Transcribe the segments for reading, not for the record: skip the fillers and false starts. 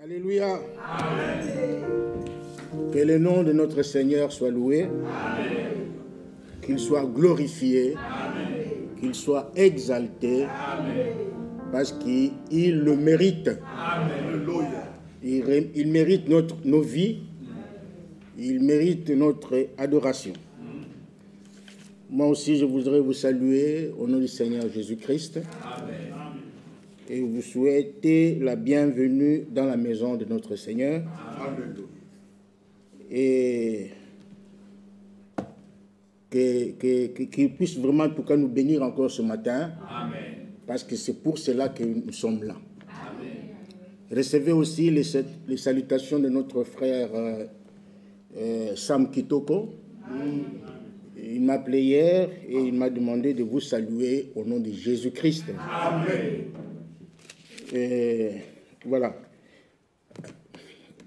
Alléluia. Que le nom de notre Seigneur soit loué. Qu'il soit glorifié. Qu'il soit exalté. Parce qu'il le mérite. Il mérite nos vies. Il mérite notre adoration. Moi aussi, je voudrais vous saluer au nom du Seigneur Jésus-Christ. Et vous souhaiter la bienvenue dans la maison de notre Seigneur. Et qu'il puisse vraiment, en tout cas, nous bénir encore ce matin. Amen. Parce que c'est pour cela que nous sommes là. Amen. Recevez aussi les salutations de notre frère Sam Kitoko. Il m'a appelé hier et il m'a demandé de vous saluer au nom de Jésus-Christ. Amen. Et voilà.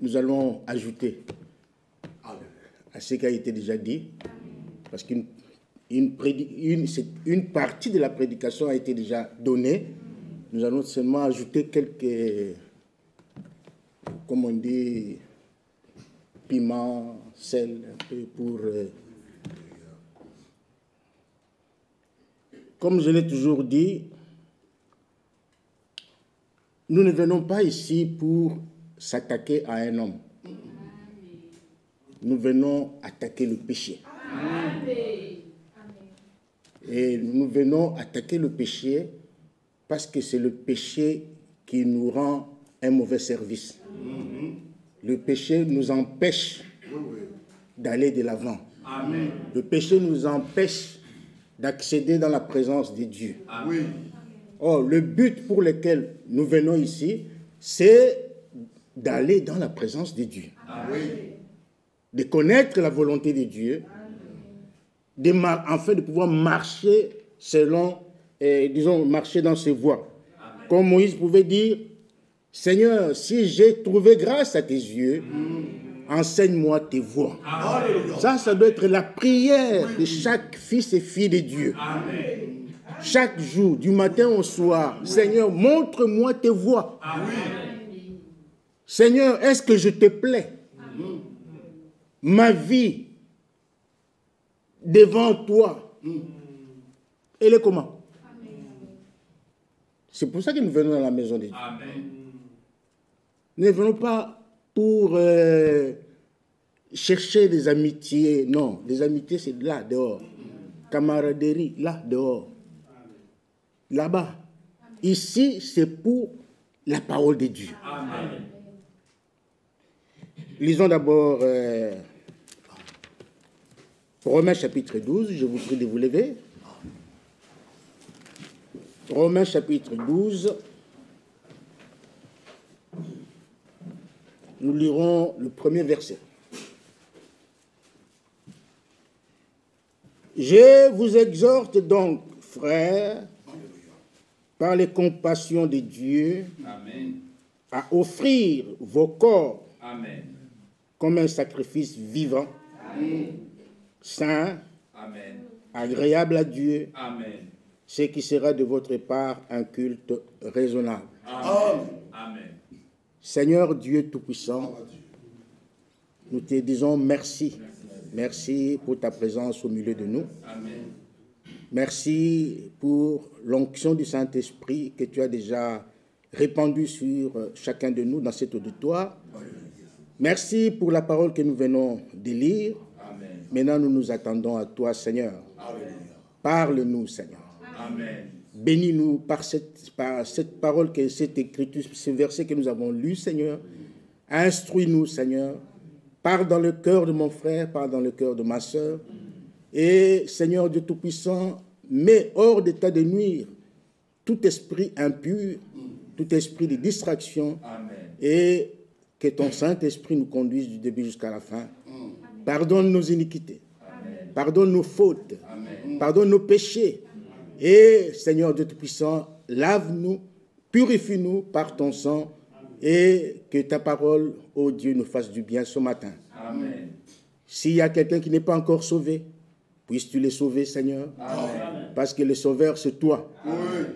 Nous allons ajouter à ce qui a été déjà dit, parce qu'une partie de la prédication a été déjà donnée. Nous allons seulement ajouter quelques, comme on dit, piments, sel, un peu pour... Comme je l'ai toujours dit, nous ne venons pas ici pour s'attaquer à un homme. Nous venons attaquer le péché. Et nous venons attaquer le péché parce que c'est le péché qui nous rend un mauvais service. Le péché nous empêche d'aller de l'avant. Le péché nous empêche d'accéder dans la présence de Dieu. Or, le but pour lequel nous venons ici, c'est d'aller dans la présence de Dieu. De connaître la volonté de Dieu, en fait de pouvoir marcher selon, marcher dans ses voies. Comme Moïse pouvait dire, Seigneur, si j'ai trouvé grâce à tes yeux, enseigne-moi tes voies. Ça doit être la prière de chaque fils et fille de Dieu. Chaque jour, du matin au soir, Seigneur, montre-moi tes voies. Seigneur, est-ce que je te plais? Ma vie devant toi, elle est comment? C'est pour ça que nous venons dans la maison de Dieu. Nous ne venons pas pour chercher des amitiés. Non, les amitiés, c'est là, dehors. Camaraderie, là, dehors. Là-bas. Ici, c'est pour la parole de Dieu. Amen. Lisons d'abord Romains chapitre 12. Je vous prie de vous lever. Romains chapitre 12. Nous lirons le premier verset. Je vous exhorte donc, frères, par les compassions de Dieu, Amen, à offrir vos corps, Amen, comme un sacrifice vivant, Amen, saint, Amen, agréable à Dieu, Amen, ce qui sera de votre part un culte raisonnable. Amen. Amen. Seigneur Dieu Tout-Puissant, nous te disons merci. Merci pour ta présence au milieu de nous. Amen. Merci pour l'onction du Saint-Esprit que tu as déjà répandue sur chacun de nous dans cet auditoire. Merci pour la parole que nous venons de lire. Amen. Maintenant, nous nous attendons à toi, Seigneur. Parle-nous, Seigneur. Amen. Bénis-nous par cette parole, cette écriture, ce verset que nous avons lu, Seigneur. Instruis-nous, Seigneur. Parle dans le cœur de mon frère, parle dans le cœur de ma sœur. Et, Seigneur Dieu Tout-Puissant, mets hors d'état de nuire tout esprit impur, tout esprit de distraction, Amen, et que ton Saint-Esprit nous conduise du début jusqu'à la fin. Pardonne nos iniquités, Amen, pardonne nos fautes, Amen, pardonne nos péchés. Et, Seigneur Dieu Tout-Puissant, lave-nous, purifie-nous par ton sang, et que ta parole, ô Dieu, nous fasse du bien ce matin. Amen. S'il y a quelqu'un qui n'est pas encore sauvé, puisses-tu les sauver, Seigneur? Amen. Parce que le Sauveur, c'est toi. Amen.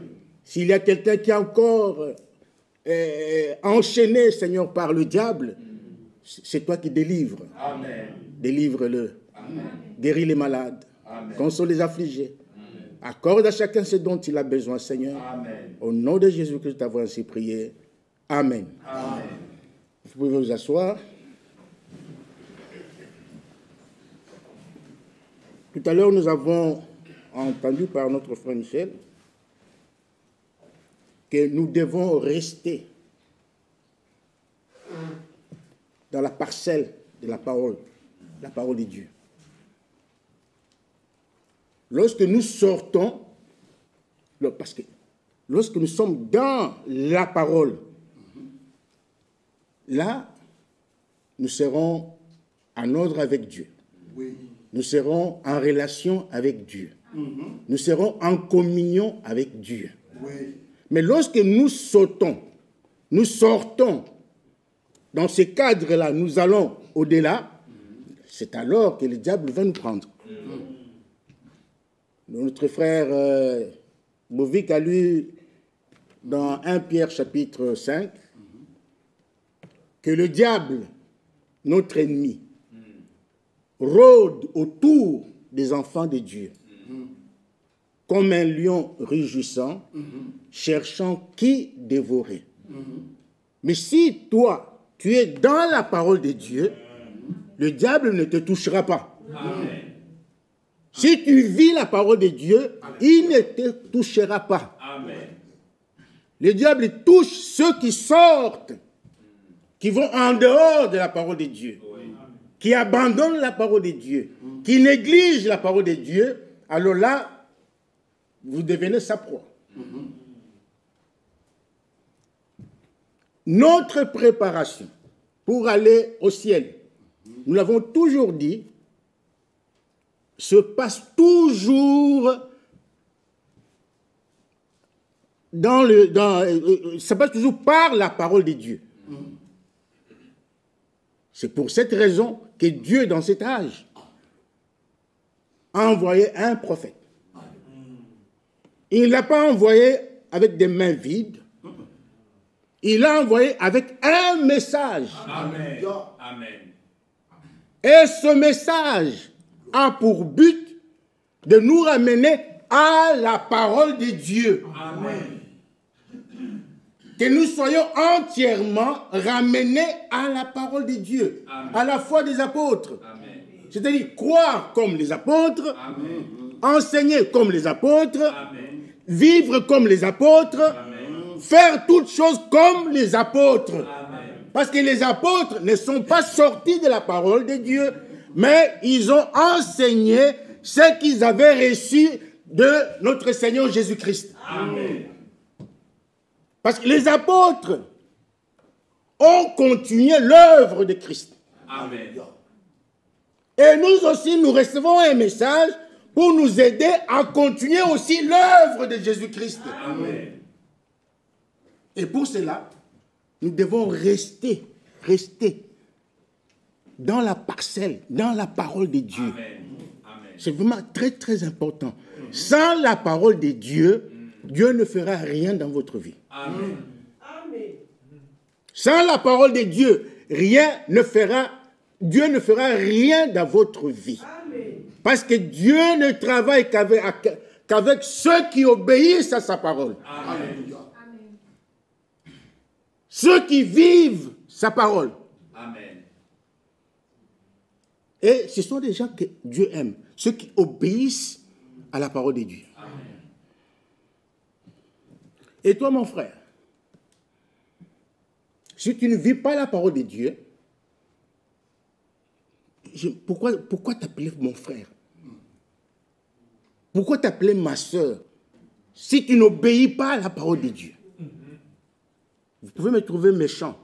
S'il y a quelqu'un qui est encore enchaîné, Seigneur, par le diable, c'est toi qui délivres. Amen. Délivre-le. Amen. Guéris les malades. Amen. Console les affligés. Amen. Accorde à chacun ce dont il a besoin, Seigneur. Amen. Au nom de Jésus-Christ, t'avons ainsi prié. Amen. Amen. Vous pouvez vous asseoir. Tout à l'heure, nous avons entendu par notre frère Michel que nous devons rester dans la parcelle de la parole de Dieu. Lorsque nous sortons, parce que lorsque nous sommes dans la parole, là, nous serons en ordre avec Dieu. Oui. Nous serons en relation avec Dieu. Nous serons en communion avec Dieu. Oui. Mais lorsque nous sortons dans ce cadre-là, nous allons au-delà, c'est alors que le diable va nous prendre. Notre frère Bovic a lu dans 1 Pierre chapitre 5 que le diable, notre ennemi, rôde autour des enfants de Dieu comme un lion rugissant, cherchant qui dévorer. Mais si toi, tu es dans la parole de Dieu, le diable ne te touchera pas. Amen. Si tu vis la parole de Dieu, il ne te touchera pas. Amen. Le diable touche ceux qui sortent, qui vont en dehors de la parole de Dieu, qui abandonnent la parole de Dieu, qui négligent la parole de Dieu. Alors là, vous devenez sa proie. Notre préparation pour aller au ciel, nous l'avons toujours dit, se passe toujours ça passe toujours par la parole de Dieu. C'est pour cette raison que Dieu, dans cet âge, a envoyé un prophète. Il ne l'a pas envoyé avec des mains vides. Il l'a envoyé avec un message. Amen. Amen. Et ce message a pour but de nous ramener à la parole de Dieu. Amen. Que nous soyons entièrement ramenés à la parole de Dieu, Amen. À la foi des apôtres. C'est-à-dire croire comme les apôtres, Amen. Enseigner comme les apôtres, Amen. Vivre comme les apôtres, Amen. Faire toutes choses comme les apôtres. Amen. Parce que les apôtres ne sont pas sortis de la parole de Dieu, mais ils ont enseigné ce qu'ils avaient reçu de notre Seigneur Jésus-Christ. Amen. Parce que les apôtres ont continué l'œuvre de Christ. Amen. Et nous aussi, nous recevons un message pour nous aider à continuer aussi l'œuvre de Jésus-Christ. Amen. Et pour cela, nous devons rester dans la parcelle, dans la parole de Dieu. Amen. Amen. C'est vraiment très, très important. Sans la parole de Dieu, Dieu ne fera rien dans votre vie. Amen. Amen. Sans la parole de Dieu, Dieu ne fera rien dans votre vie. Amen. Parce que Dieu ne travaille qu'avec ceux qui obéissent à sa parole. Amen. Ceux qui vivent sa parole. Amen. Et ce sont des gens que Dieu aime. Ceux qui obéissent à la parole de Dieu. Amen. Et toi, mon frère, si tu ne vis pas la parole de Dieu, pourquoi t'appeler mon frère? Pourquoi t'appeler ma soeur si tu n'obéis pas à la parole de Dieu? Vous pouvez me trouver méchant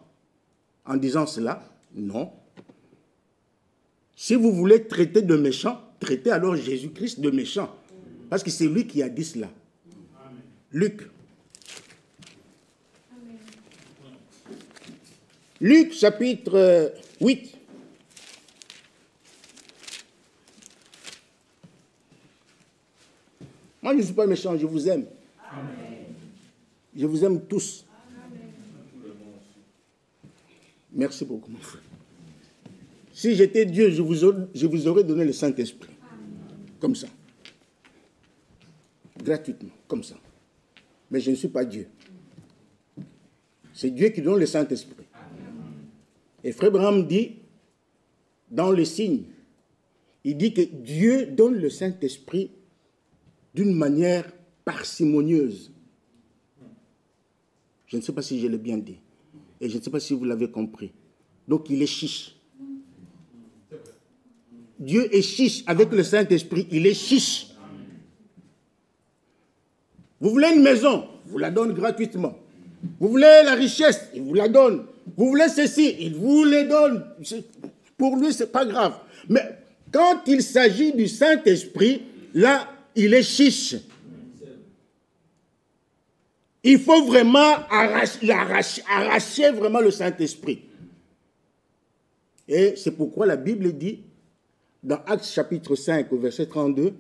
en disant cela? Non. Si vous voulez traiter de méchant, traitez alors Jésus-Christ de méchant. Parce que c'est lui qui a dit cela. Amen. Luc. Amen. Luc chapitre 8. Moi, je ne suis pas méchant, je vous aime. Amen. Je vous aime tous. Amen. Merci beaucoup, mon frère. Si j'étais Dieu, je vous aurais donné le Saint-Esprit. Comme ça. Gratuitement, comme ça. Mais je ne suis pas Dieu. C'est Dieu qui donne le Saint-Esprit. Et Frère Branham dit, dans le signe, il dit que Dieu donne le Saint-Esprit d'une manière parcimonieuse. Je ne sais pas si je l'ai bien dit. Et je ne sais pas si vous l'avez compris. Donc il est chiche. Dieu est chiche avec le Saint-Esprit. Il est chiche. Vous voulez une maison, vous la donne gratuitement. Vous voulez la richesse, il vous la donne. Vous voulez ceci, il vous les donne. Pour lui, ce n'est pas grave. Mais quand il s'agit du Saint-Esprit, là, il est chiche. Il faut vraiment arracher vraiment le Saint-Esprit. Et c'est pourquoi la Bible dit, dans Actes chapitre 5, verset 32,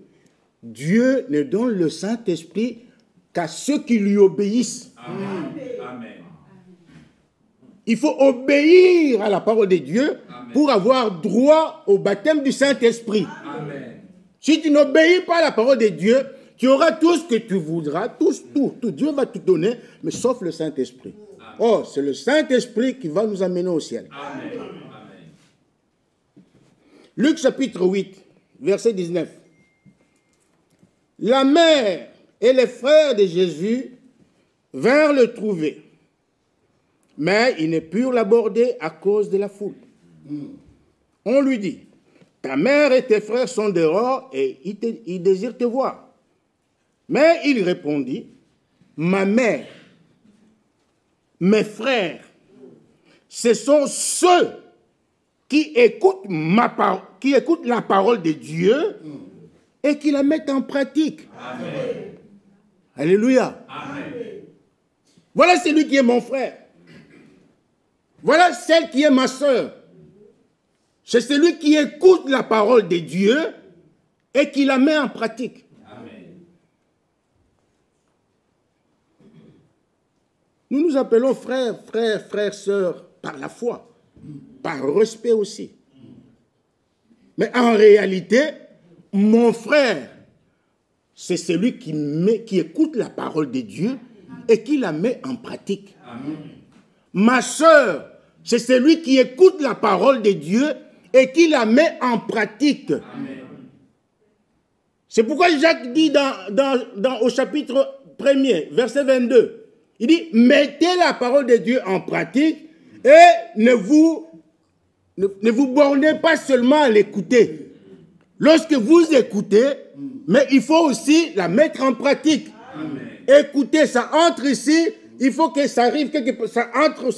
Dieu ne donne le Saint-Esprit qu'à ceux qui lui obéissent. Amen. Amen. Il faut obéir à la parole de Dieu. Amen. Pour avoir droit au baptême du Saint-Esprit. Amen. Si tu n'obéis pas à la parole de Dieu, tu auras tout ce que tu voudras, tout. Dieu va te donner, mais sauf le Saint-Esprit. Oh, c'est le Saint-Esprit qui va nous amener au ciel. Amen. Amen. Luc chapitre 8, verset 19. La mère et les frères de Jésus vinrent le trouver, mais ils ne purent l'aborder à cause de la foule. On lui dit, ta mère et tes frères sont dehors et ils désirent te voir. Mais il répondit, ma mère, mes frères, ce sont ceux qui écoutent la parole de Dieu et qui la mettent en pratique. Amen. Alléluia. Amen. Voilà celui qui est mon frère. Voilà celle qui est ma sœur. C'est celui qui écoute la parole de Dieu et qui la met en pratique. Amen. Nous nous appelons frères, sœurs par la foi, par respect aussi. Mais en réalité, mon frère, c'est celui qui écoute la parole de Dieu et qui la met en pratique. Amen. Ma sœur, c'est celui qui écoute la parole de Dieu et qui la met en pratique. Amen. C'est pourquoi Jacques dit au chapitre 1er, verset 22, il dit, mettez la parole de Dieu en pratique et ne vous bornez pas seulement à l'écouter. Lorsque vous écoutez, mais il faut aussi la mettre en pratique. Amen. Écoutez, ça entre ici, il faut que ça arrive quelque part, ça entre.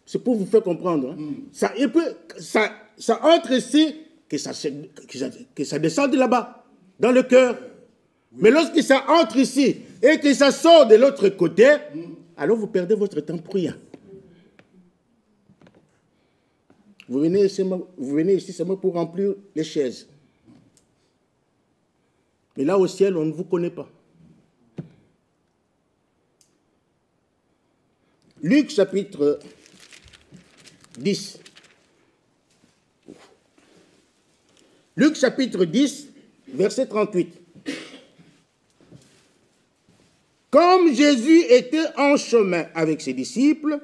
C'est pour vous faire comprendre. Hein. Ça entre ici, que ça descende là-bas, dans le cœur. Mais lorsque ça entre ici et que ça sort de l'autre côté, alors vous perdez votre temps pour rien. Vous venez ici seulement pour remplir les chaises. Mais là au ciel, on ne vous connaît pas. Luc chapitre 10. Luc chapitre 10, verset 38. Comme Jésus était en chemin avec ses disciples,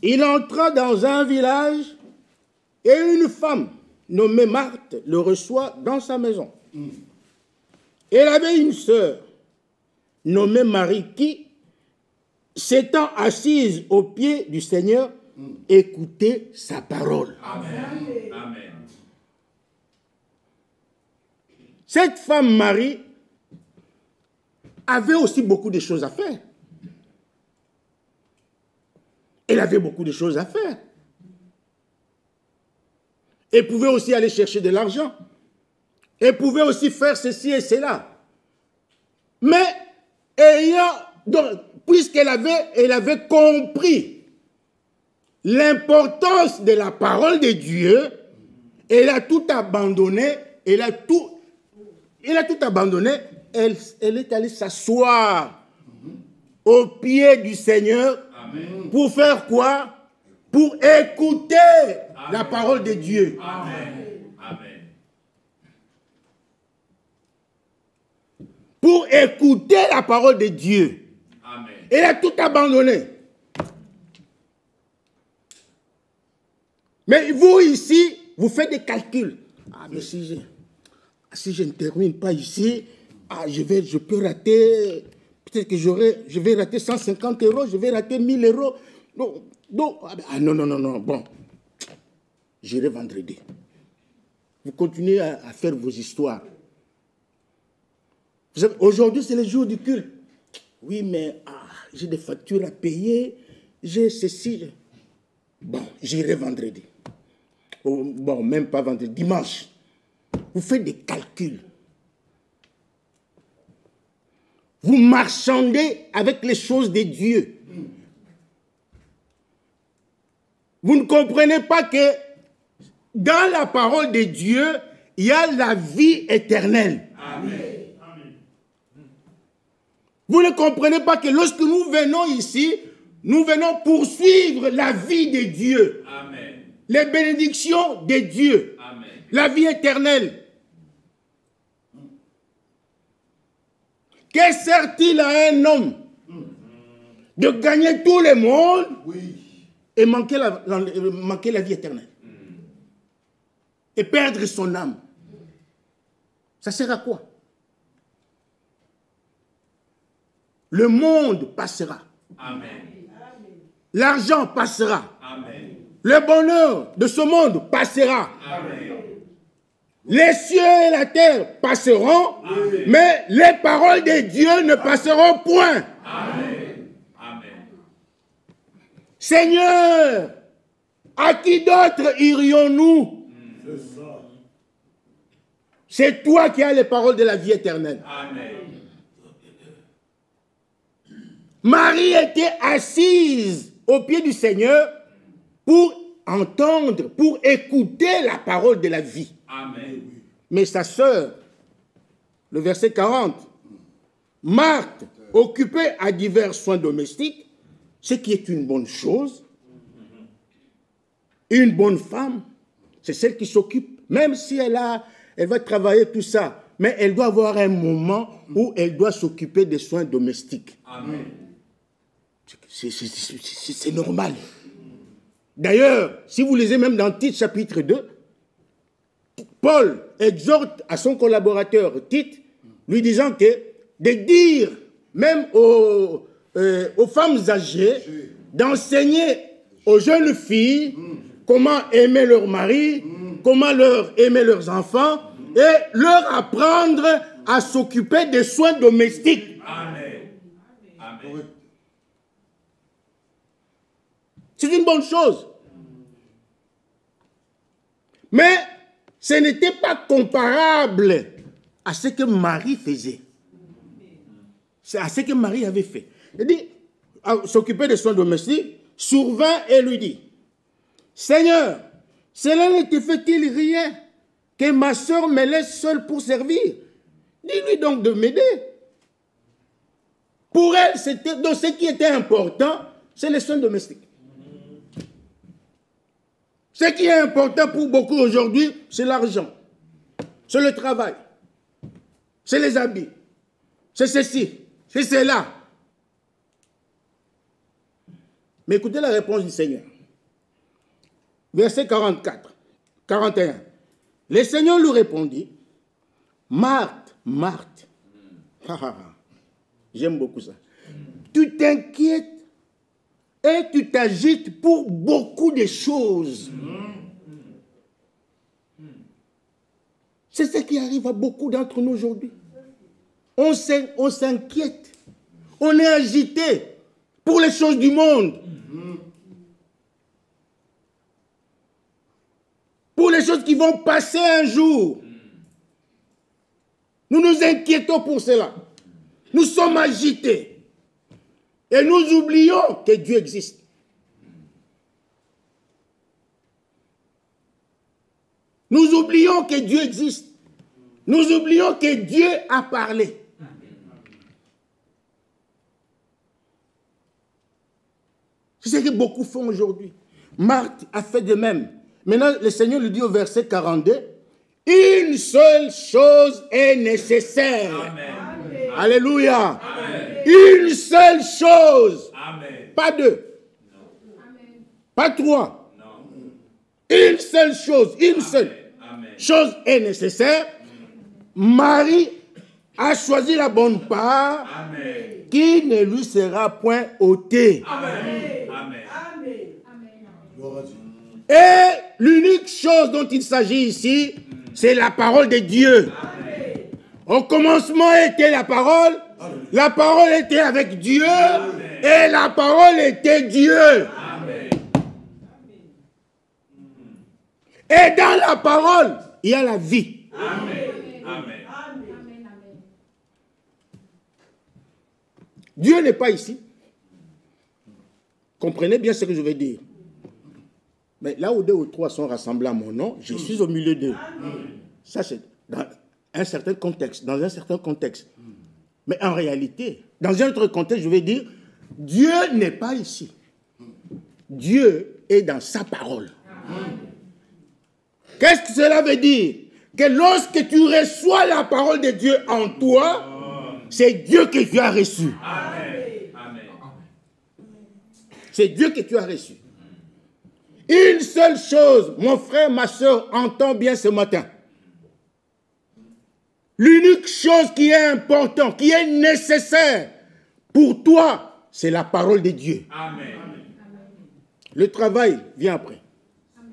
il entra dans un village et une femme nommée Marthe le reçoit dans sa maison. Elle avait une sœur nommée Marie qui, s'étant assise aux pieds du Seigneur, écoutait sa parole. Amen. Amen. Cette femme Marie avait aussi beaucoup de choses à faire. Elle avait beaucoup de choses à faire. Elle pouvait aussi aller chercher de l'argent. Elle pouvait aussi faire ceci et cela. Mais puisqu'elle avait compris l'importance de la parole de Dieu, elle a tout abandonné. Elle a tout abandonné. Elle est allée s'asseoir au pied du Seigneur. Amen. Pour faire quoi? pour écouter la parole de Dieu. Amen. Amen. Pour écouter la parole de Dieu. Amen. Il a tout abandonné. Mais vous ici, vous faites des calculs. Ah, mais si je ne termine pas ici, je peux rater, peut-être que je vais rater 150 euros, je vais rater 1000 euros. Non, non, bon, j'irai vendredi. Vous continuez à faire vos histoires. Aujourd'hui, c'est le jour du culte. Oui, mais j'ai des factures à payer, j'ai ceci. Bon, j'irai vendredi. Bon, même pas vendredi, dimanche. Vous faites des calculs. Vous marchandez avec les choses de Dieu. Vous ne comprenez pas que dans la parole de Dieu, il y a la vie éternelle. Amen. Vous ne comprenez pas que lorsque nous venons ici, nous venons poursuivre la vie de Dieu. Amen. Les bénédictions de Dieu. Amen. La vie éternelle. Que sert-il à un homme de gagner tout le monde et manquer la vie éternelle? Et perdre son âme? Ça sert à quoi? Le monde passera. Amen. L'argent passera. Amen. Le bonheur de ce monde passera. Amen. Les cieux et la terre passeront, Amen. mais les paroles de Dieu ne passeront point. Amen. Amen. Seigneur, à qui d'autre irions-nous? C'est toi qui as les paroles de la vie éternelle. Amen. Marie était assise au pied du Seigneur pour entendre, pour écouter la parole de la vie. Amen. Mais sa sœur, le verset 40, Marthe, occupée à divers soins domestiques, ce qui est une bonne chose. Une bonne femme, c'est celle qui s'occupe, même si elle va travailler tout ça, mais elle doit avoir un moment où elle doit s'occuper des soins domestiques. Amen. C'est normal. D'ailleurs, si vous lisez même dans Tite chapitre 2, Paul exhorte à son collaborateur Tite, lui disant que de dire même aux femmes âgées d'enseigner aux jeunes filles comment aimer leur mari, comment leur aimer leurs enfants et leur apprendre à s'occuper des soins domestiques. Amen. Amen. C'est une bonne chose. Mais ce n'était pas comparable à ce que Marie faisait. C'est à ce que Marie avait fait. Elle dit, s'occuper des soins domestiques, survint et lui dit, Seigneur, cela ne te fait-il rien que ma soeur me laisse seule pour servir? Dis-lui donc de m'aider. Pour elle, donc ce qui était important, c'est les soins domestiques. Ce qui est important pour beaucoup aujourd'hui, c'est l'argent, c'est le travail, c'est les habits, c'est ceci, c'est cela. Mais écoutez la réponse du Seigneur. Verset 41. Le Seigneur lui répondit, Marthe, Marthe, j'aime beaucoup ça, tu t'inquiètes et tu t'agites pour beaucoup de choses. C'est ce qui arrive à beaucoup d'entre nous aujourd'hui. On s'inquiète, on est agité pour les choses du monde. Pour les choses qui vont passer un jour. Nous nous inquiétons pour cela. Nous sommes agités. Et nous oublions que Dieu existe. Nous oublions que Dieu existe. Nous oublions que Dieu a parlé. C'est ce que beaucoup font aujourd'hui. Marthe a fait de même. Maintenant, le Seigneur lui dit au verset 42, une seule chose est nécessaire. Amen. Alléluia. Amen. Une seule chose. Amen. Pas deux. Non. Pas trois. Non. Une seule chose, une seule chose est nécessaire. Marie a choisi la bonne part. Amen. Qui ne lui sera point ôtée. Amen. Amen. Amen. Et l'unique chose dont il s'agit ici, c'est la parole de Dieu. Amen. Au commencement était la parole. Amen. La parole était avec Dieu. Amen. Et la parole était Dieu. Amen. Et dans la parole, il y a la vie. Amen. Amen. Dieu n'est pas ici. Comprenez bien ce que je veux dire. Mais là où deux ou trois sont rassemblés à mon nom, je suis au milieu d'eux. Ça, c'est dans un certain contexte, dans un certain contexte. Mais en réalité, dans un autre contexte, je vais dire, Dieu n'est pas ici. Dieu est dans sa parole. Qu'est-ce que cela veut dire? Que lorsque tu reçois la parole de Dieu en toi, c'est Dieu que tu as reçu. Amen. C'est Dieu que tu as reçu. Une seule chose, mon frère, ma soeur, entends bien ce matin. L'unique chose qui est importante, qui est nécessaire pour toi, c'est la parole de Dieu. Amen. Le travail vient après. Amen.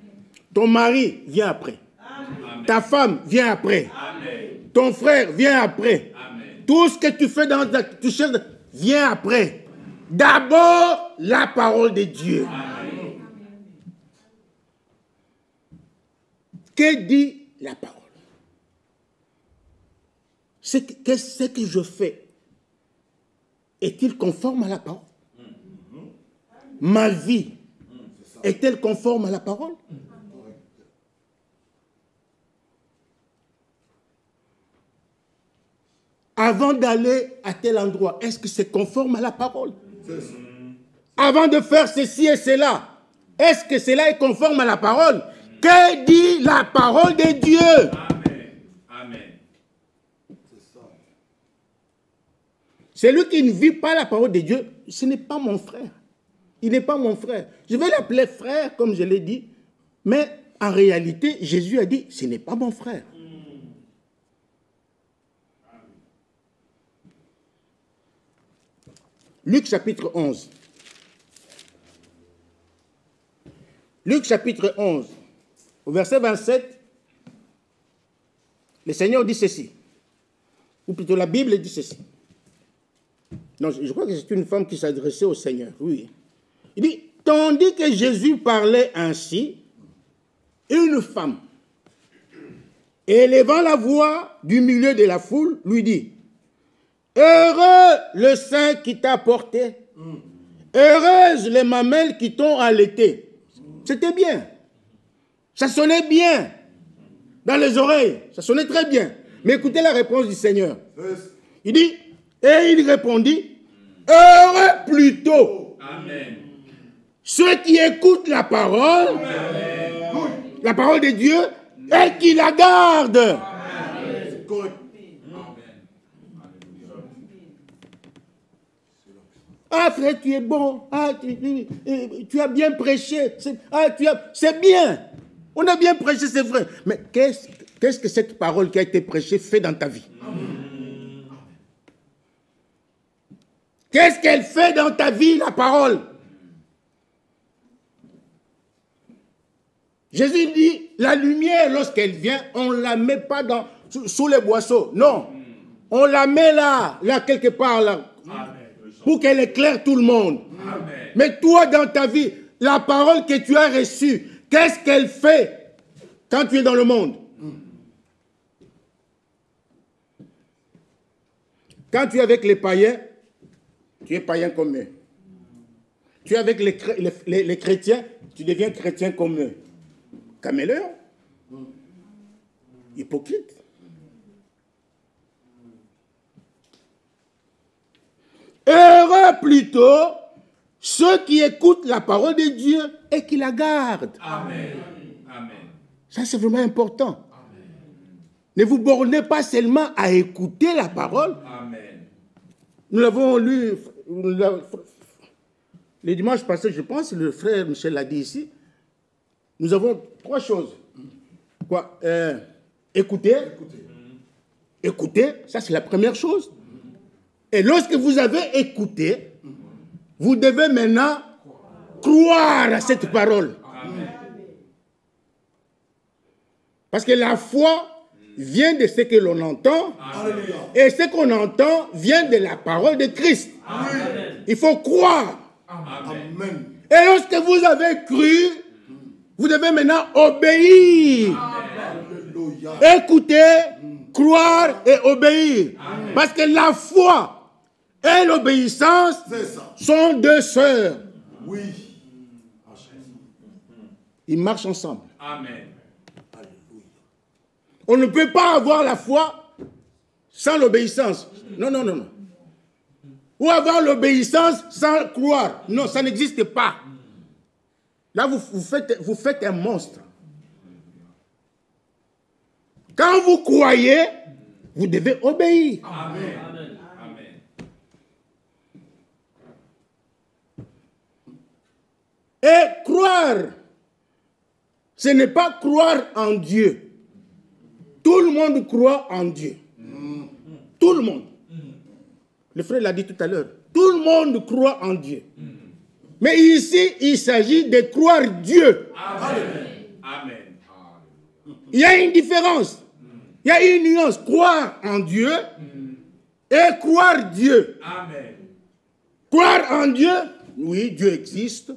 Ton mari vient après. Amen. Ta femme vient après. Amen. Ton frère vient après. Amen. Tout ce que tu fais dans ta cherches vient après. D'abord, la parole de Dieu. Amen. Que dit la parole? Qu'est-ce que je fais? Est-il conforme à la parole? Ma vie est-elle conforme à la parole? Avant d'aller à tel endroit, est-ce que c'est conforme à la parole? Avant de faire ceci et cela, est-ce que cela est conforme à la parole? Que dit la parole de Dieu? Amen. Amen. Celui qui ne vit pas la parole de Dieu, ce n'est pas mon frère. Il n'est pas mon frère. Je vais l'appeler frère, comme je l'ai dit, mais en réalité, Jésus a dit, ce n'est pas mon frère. Luc chapitre 11. Luc chapitre 11, au verset 27, le Seigneur dit ceci. Ou plutôt la Bible dit ceci. Non, je crois que c'est une femme qui s'adressait au Seigneur, oui. Il dit, tandis que Jésus parlait ainsi, une femme, élevant la voix du milieu de la foule, lui dit, heureux le sein qui t'a porté, heureuses les mamelles qui t'ont allaité. C'était bien. Ça sonnait bien dans les oreilles. Ça sonnait très bien. Mais écoutez la réponse du Seigneur. Il dit, et il répondit, heureux plutôt ceux qui écoutent la parole, la parole de Dieu, et qui la gardent. Ah frère, tu es bon. Ah, tu as bien prêché. C'est bien. On a bien prêché, c'est vrai. Mais qu'est-ce que cette parole qui a été prêchée fait dans ta vie? Qu'est-ce qu'elle fait dans ta vie, la parole? Jésus dit, la lumière, lorsqu'elle vient, on ne la met pas sous les boisseaux. Non. On la met là quelque part, là. Pour qu'elle éclaire tout le monde. Amen. Mais toi, dans ta vie, la parole que tu as reçue, qu'est-ce qu'elle fait quand tu es dans le monde? Quand tu es avec les païens, tu es païen comme eux. Tu es avec les chrétiens, tu deviens chrétien comme eux. Caméléon. Hypocrite. Heureux plutôt ceux qui écoutent la parole de Dieu et qui la gardent. Amen. Amen. Ça, c'est vraiment important. Amen. Ne vous bornez pas seulement à écouter la parole. Amen. Nous l'avons lu le dimanche passé, je pense, le frère Michel l'a dit ici. Nous avons 3 choses. Quoi? Écouter. Écouter, ça c'est la première chose. Et lorsque vous avez écouté, vous devez maintenant croire à cette parole. Amen. Parce que la foi vient de ce que l'on entend. Amen. Et ce qu'on entend vient de la parole de Christ. Amen. Il faut croire. Amen. Et lorsque vous avez cru, vous devez maintenant obéir. Amen. Écouter, croire et obéir. Amen. Parce que la foi et l'obéissance sont 2 sœurs. Oui. Ils marchent ensemble. Amen. On ne peut pas avoir la foi sans l'obéissance. Non, non, non, non. Ou avoir l'obéissance sans croire. Non, ça n'existe pas. Là, vous faites un monstre. Quand vous croyez, vous devez obéir. Amen. Amen. Et croire, ce n'est pas croire en Dieu. Tout le monde croit en Dieu. Tout le monde. Le frère l'a dit tout à l'heure. Tout le monde croit en Dieu. Mais ici, il s'agit de croire Dieu. Amen. Amen. Il y a une différence. Il y a une nuance. Croire en Dieu et croire Dieu. Amen. Croire en Dieu, oui, Dieu existe.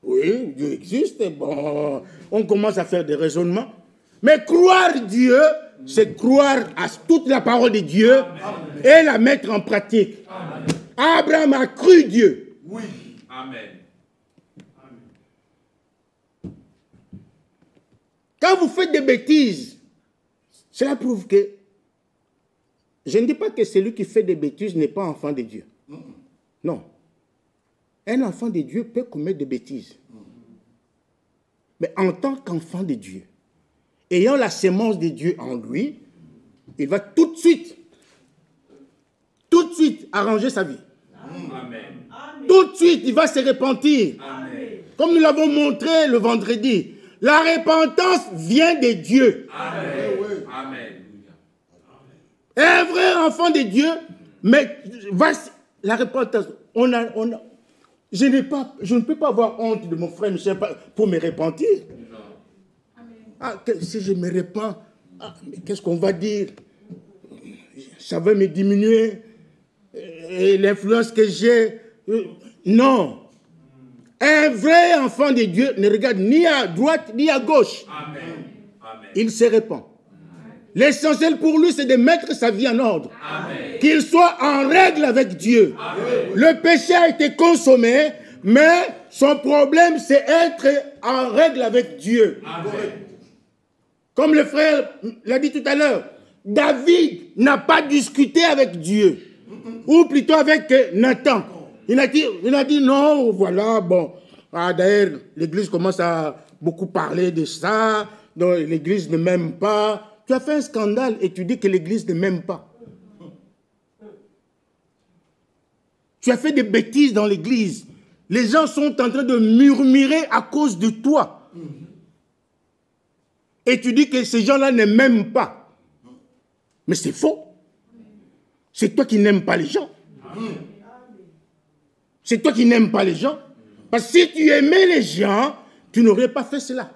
Oui, Dieu existe. Bon, on commence à faire des raisonnements. Mais croire Dieu, c'est croire à toute la parole de Dieu. Amen. Et la mettre en pratique. Amen. Abraham a cru Dieu. Oui. Amen. Quand vous faites des bêtises, cela prouve que, je ne dis pas que celui qui fait des bêtises n'est pas enfant de Dieu. Non. Un enfant de Dieu peut commettre des bêtises. Mais en tant qu'enfant de Dieu, ayant la sémence de Dieu en lui, il va tout de suite arranger sa vie. Amen. Tout de suite, il va se repentir. Amen. Comme nous l'avons montré le vendredi, la repentance vient de Dieu. Amen. Amen. Un vrai enfant de Dieu, mais la repentance, je ne peux pas avoir honte de mon frère Michel pour me repentir. Ah, si je me repens, mais qu'est-ce qu'on va dire? Ça va me diminuer. Et l'influence que j'ai. Non. Un vrai enfant de Dieu ne regarde ni à droite ni à gauche. Amen. Amen. Il se répand. L'essentiel pour lui, c'est de mettre sa vie en ordre. Amen. Qu'il soit en règle avec Dieu. Amen. Le péché a été consommé, mais son problème, c'est être en règle avec Dieu. Amen. Comme le frère l'a dit tout à l'heure, David n'a pas discuté avec Dieu. Ou plutôt avec Nathan. Il a dit non, voilà, bon. Ah, d'ailleurs, l'Église commence à beaucoup parler de ça. Donc, l'Église ne m'aime pas. Tu as fait un scandale et tu dis que l'Église ne m'aime pas. Tu as fait des bêtises dans l'Église. Les gens sont en train de murmurer à cause de toi. Et tu dis que ces gens-là ne m'aiment pas. Mais c'est faux. C'est toi qui n'aimes pas les gens. C'est toi qui n'aimes pas les gens. Parce que si tu aimais les gens, tu n'aurais pas fait cela.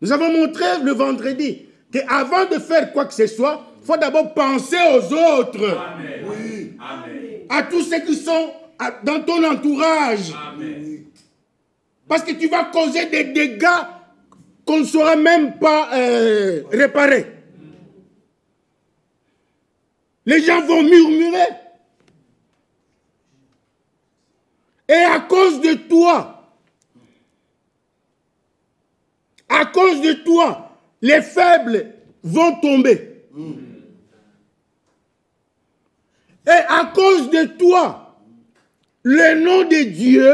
Nous avons montré le vendredi qu'avant de faire quoi que ce soit, il faut d'abord penser aux autres. Amen. Oui. Amen. À tous ceux qui sont dans ton entourage. Amen. Parce que tu vas causer des dégâts qu'on ne saura même pas réparer. Les gens vont murmurer. Et à cause de toi, les faibles vont tomber. Et à cause de pourquoi le nom de Dieu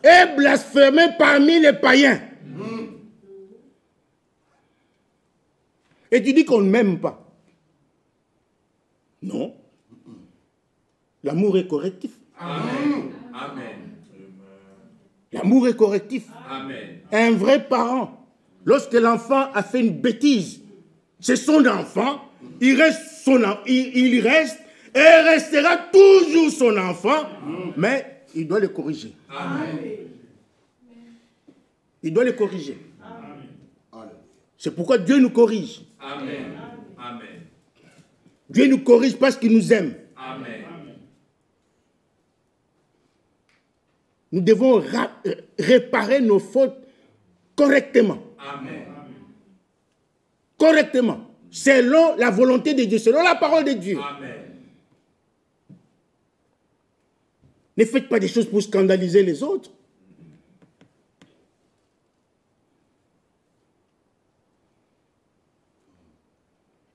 est blasphémé parmi les païens. Et tu dis qu'on ne m'aime pas. Non. L'amour est correctif. Amen. Amen. L'amour est correctif. Amen. Un vrai parent, lorsque l'enfant a fait une bêtise, c'est son enfant, il reste et restera toujours son enfant, mais il doit le corriger. Amen. Il doit le corriger. C'est pourquoi Dieu nous corrige. Amen. Amen. Dieu nous corrige parce qu'il nous aime. Amen. Nous devons réparer nos fautes correctement. Amen. Correctement. Selon la volonté de Dieu, selon la parole de Dieu. Amen. Ne faites pas des choses pour scandaliser les autres.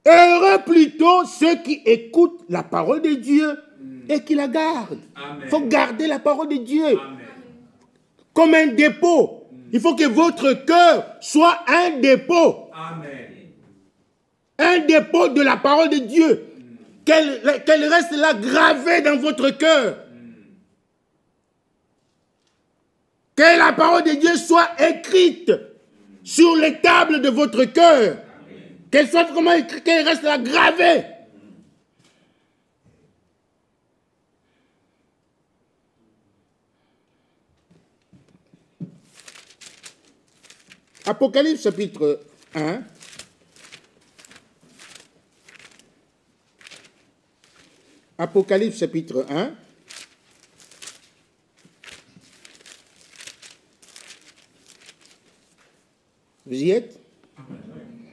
Heureux plutôt ceux qui écoutent la parole de Dieu et qui la gardent. Il faut garder la parole de Dieu. Amen. Comme un dépôt. Il faut que votre cœur soit un dépôt. Amen. Un dépôt de la parole de Dieu. Qu'elle reste là gravée dans votre cœur. Que la parole de Dieu soit écrite sur les tables de votre cœur. Qu'elle soit vraiment écrite, qu'elle reste là gravée. Apocalypse chapitre 1. Apocalypse chapitre 1. Vous y êtes?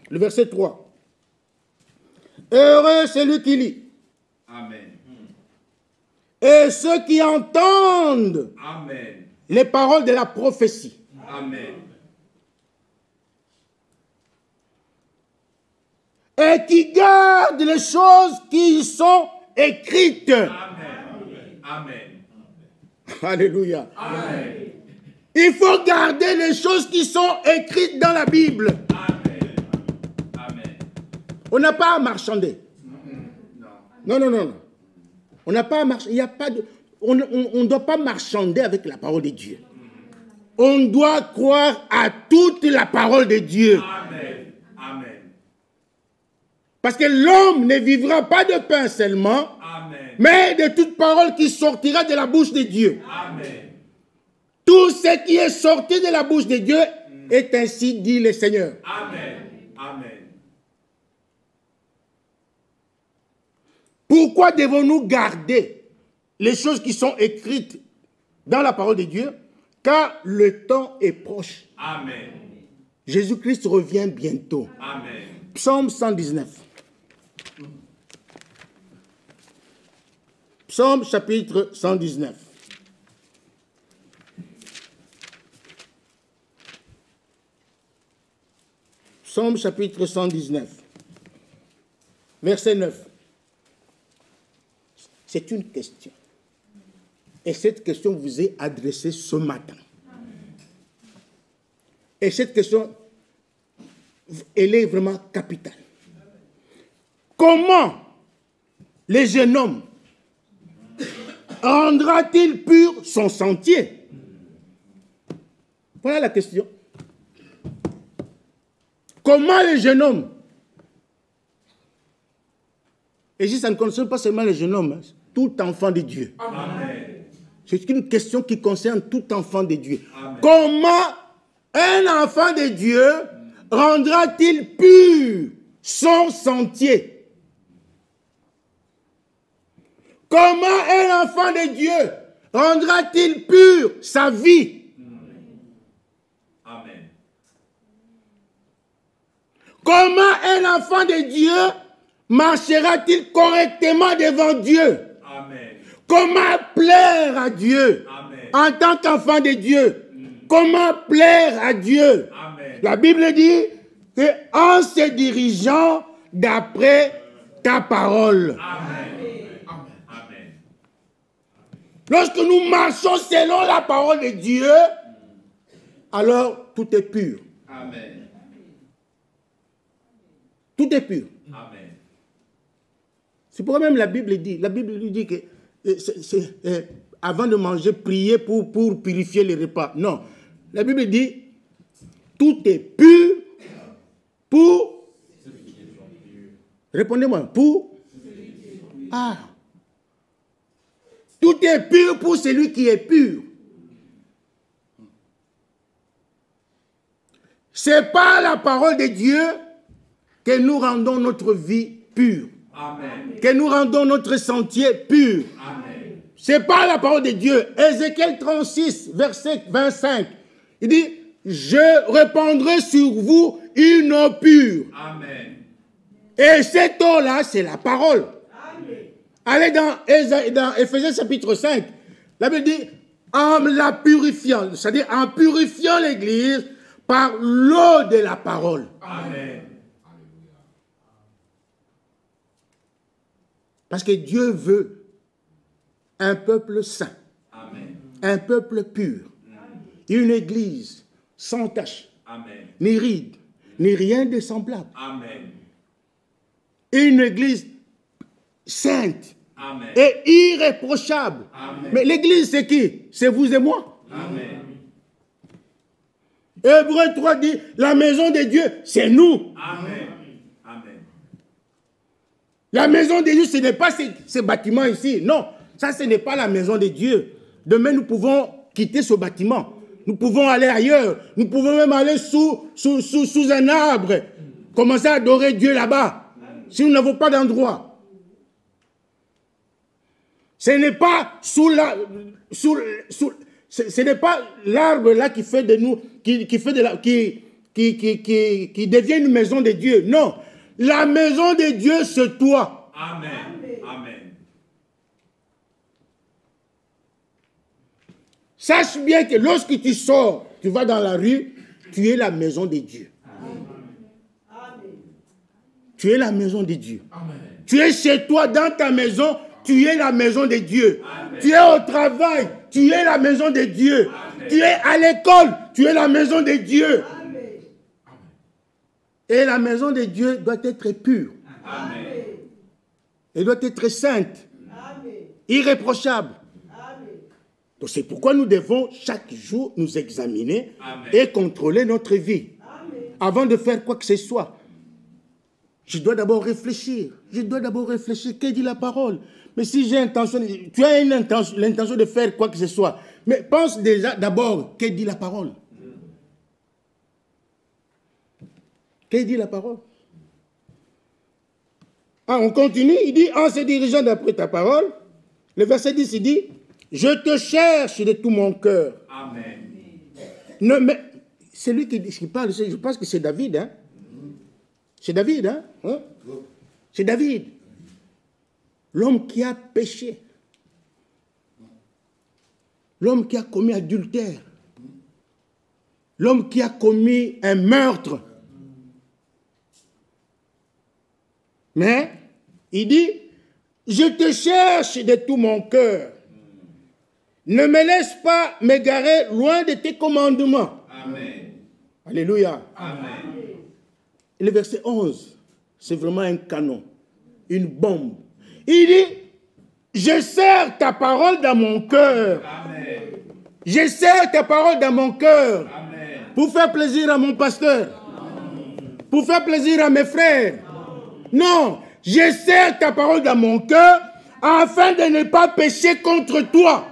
Le verset 3. Heureux celui qui lit. Amen. Et ceux qui entendent Amen. les paroles de la prophétie. Amen. Et qui gardent les choses qui y sont écrites. Amen. Amen. Alléluia. Amen. Il faut garder les choses qui sont écrites dans la Bible. Amen. Amen. On n'a pas à marchander. Non. Non. On n'a pas à marchander. Il y a pas de... On ne doit pas marchander avec la parole de Dieu. On doit croire à toute la parole de Dieu. Amen. Amen. Parce que l'homme ne vivra pas de pain seulement, Amen. mais de toute parole qui sortira de la bouche de Dieu. Amen. Tout ce qui est sorti de la bouche de Dieu est ainsi dit le Seigneur. Amen. Amen. Pourquoi devons-nous garder les choses qui sont écrites dans la parole de Dieu? Car le temps est proche. Amen. Jésus-Christ revient bientôt. Amen. Psaume 119. Psaume chapitre 119. Psaume chapitre 119. Verset 9. C'est une question. Et cette question vous est adressée ce matin. Et cette question, elle est vraiment capitale. Comment le jeune homme rendra-t-il pur son sentier? Voilà la question. Comment le jeune homme, et ici ça ne concerne pas seulement le jeune homme, tout enfant de Dieu. Amen. C'est une question qui concerne tout enfant de Dieu. Amen. Comment un enfant de Dieu rendra-t-il pur son sentier? Comment un enfant de Dieu rendra-t-il pur sa vie? Amen. Comment un enfant de Dieu marchera-t-il correctement devant Dieu? Amen. Comment plaire à Dieu? Amen. En tant qu'enfant de Dieu, comment plaire à Dieu? Amen. La Bible dit qu'en se dirigeant d'après ta parole. Amen. Amen. lorsque nous marchons selon la parole de Dieu, alors tout est pur. Amen. Tout est pur. Amen. C'est pourquoi même la Bible lui dit que avant de manger, prier pour purifier les repas. Non. La Bible dit, tout est pur pour... Répondez-moi, pour... Ah. Tout est pur pour celui qui est pur. C'est par la parole de Dieu que nous rendons notre vie pure. Amen. Que nous rendons notre sentier pur. Amen. C'est par la parole de Dieu. Ézéchiel 36, verset 25. Il dit, je répandrai sur vous une eau pure. Amen. Et cette eau-là, c'est la parole. Amen. Allez dans Éphésiens chapitre 5. La Bible dit, en la purifiant, c'est-à-dire en purifiant l'Église par l'eau de la parole. Amen. Parce que Dieu veut un peuple saint, Amen. un peuple pur, une Église sans tache, Amen. ni ride, ni rien de semblable. Amen. Une Église sainte Amen. et irréprochable. Amen. Mais l'Église, c'est qui? C'est vous et moi. Amen. Hébreux 3 dit, la maison de Dieu, c'est nous. Amen. Amen. La maison de Dieu, ce n'est pas ces bâtiments ici. Non, ça, ce n'est pas la maison de Dieu. Demain, nous pouvons quitter ce bâtiment. Nous pouvons aller ailleurs. Nous pouvons même aller sous un arbre. Commencer à adorer Dieu là-bas. Si nous n'avons pas d'endroit. Ce n'est pas ce n'est pas l'arbre là qui fait de nous, qui devient une maison de Dieu. Non. La maison de Dieu, c'est toi. Amen. Amen. Sache bien que lorsque tu sors, tu vas dans la rue, tu es la maison de Dieu. Tu es la maison de Dieu. Amen. Tu es chez toi, dans ta maison, tu es la maison de Dieu. Amen. Tu es au travail, tu es la maison de Dieu. Amen. Tu es à l'école, tu es la maison de Dieu. Amen. Et la maison de Dieu doit être pure. Amen. Elle doit être sainte, Amen. irréprochable. Amen. Donc c'est pourquoi nous devons chaque jour nous examiner Amen. et contrôler notre vie. Amen. Avant de faire quoi que ce soit. Je dois d'abord réfléchir. Je dois d'abord réfléchir. Que dit la parole? Mais si j'ai l'intention, tu as l'intention de faire quoi que ce soit. Mais pense déjà d'abord, que dit la parole? Que dit la parole? Ah, on continue, il dit, en se dirigeant d'après ta parole, le verset 10, il dit, je te cherche de tout mon cœur. Amen. Non, mais c'est lui qui parle, je pense que c'est David, hein? C'est David, hein? C'est David. L'homme qui a péché. L'homme qui a commis adultère. L'homme qui a commis un meurtre. Mais, il dit, je te cherche de tout mon cœur. Ne me laisse pas m'égarer loin de tes commandements. Amen. Alléluia. Amen. Et le verset 11, c'est vraiment un canon, une bombe. Il dit, je serre ta parole dans mon cœur. Amen. Je serre ta parole dans mon cœur. Amen. Pour faire plaisir à mon pasteur. Pour faire plaisir à mes frères. Non, je serre ta parole dans mon cœur afin de ne pas pécher contre toi.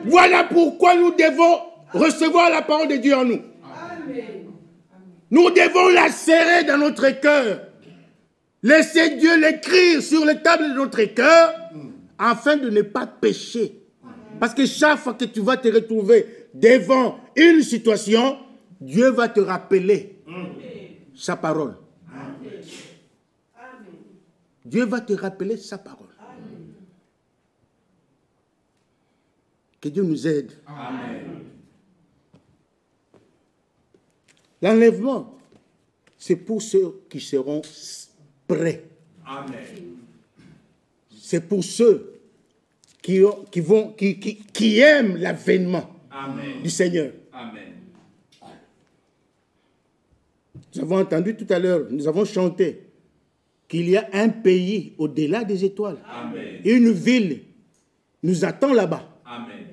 Voilà pourquoi nous devons recevoir la parole de Dieu en nous. Nous devons la serrer dans notre cœur. Laissez Dieu l'écrire sur les tables de notre cœur afin de ne pas pécher. Parce que chaque fois que tu vas te retrouver devant une situation, Dieu va te rappeler sa parole. Dieu va te rappeler sa parole. Que Dieu nous aide. Amen. L'enlèvement, c'est pour ceux qui seront prêts. Amen. C'est pour ceux qui aiment l'avènement du Seigneur. Amen. Nous avons entendu tout à l'heure, nous avons chanté qu'il y a un pays au-delà des étoiles. Amen. Et une ville nous attend là-bas. Amen.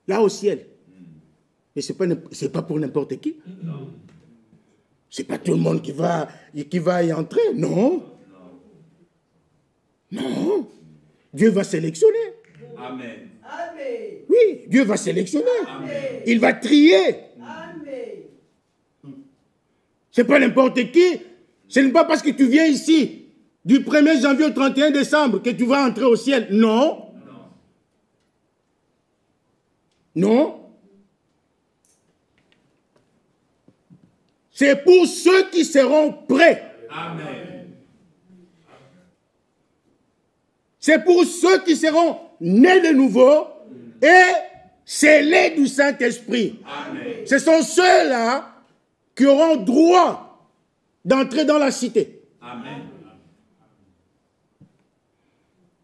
Là au ciel. Et ce n'est pas pour n'importe qui. Non. Ce n'est pas tout le monde qui va y entrer. Non. Non. Dieu va sélectionner. Amen. Oui, Dieu va sélectionner. Amen. Il va trier. Ce n'est pas n'importe qui. Ce n'est pas parce que tu viens ici du 1er janvier au 31 décembre que tu vas entrer au ciel. Non. Non. C'est pour ceux qui seront prêts. Amen. C'est pour ceux qui seront nés de nouveau et scellés du Saint-Esprit. Amen. Ce sont ceux-là qui auront droit d'entrer dans la cité. Amen.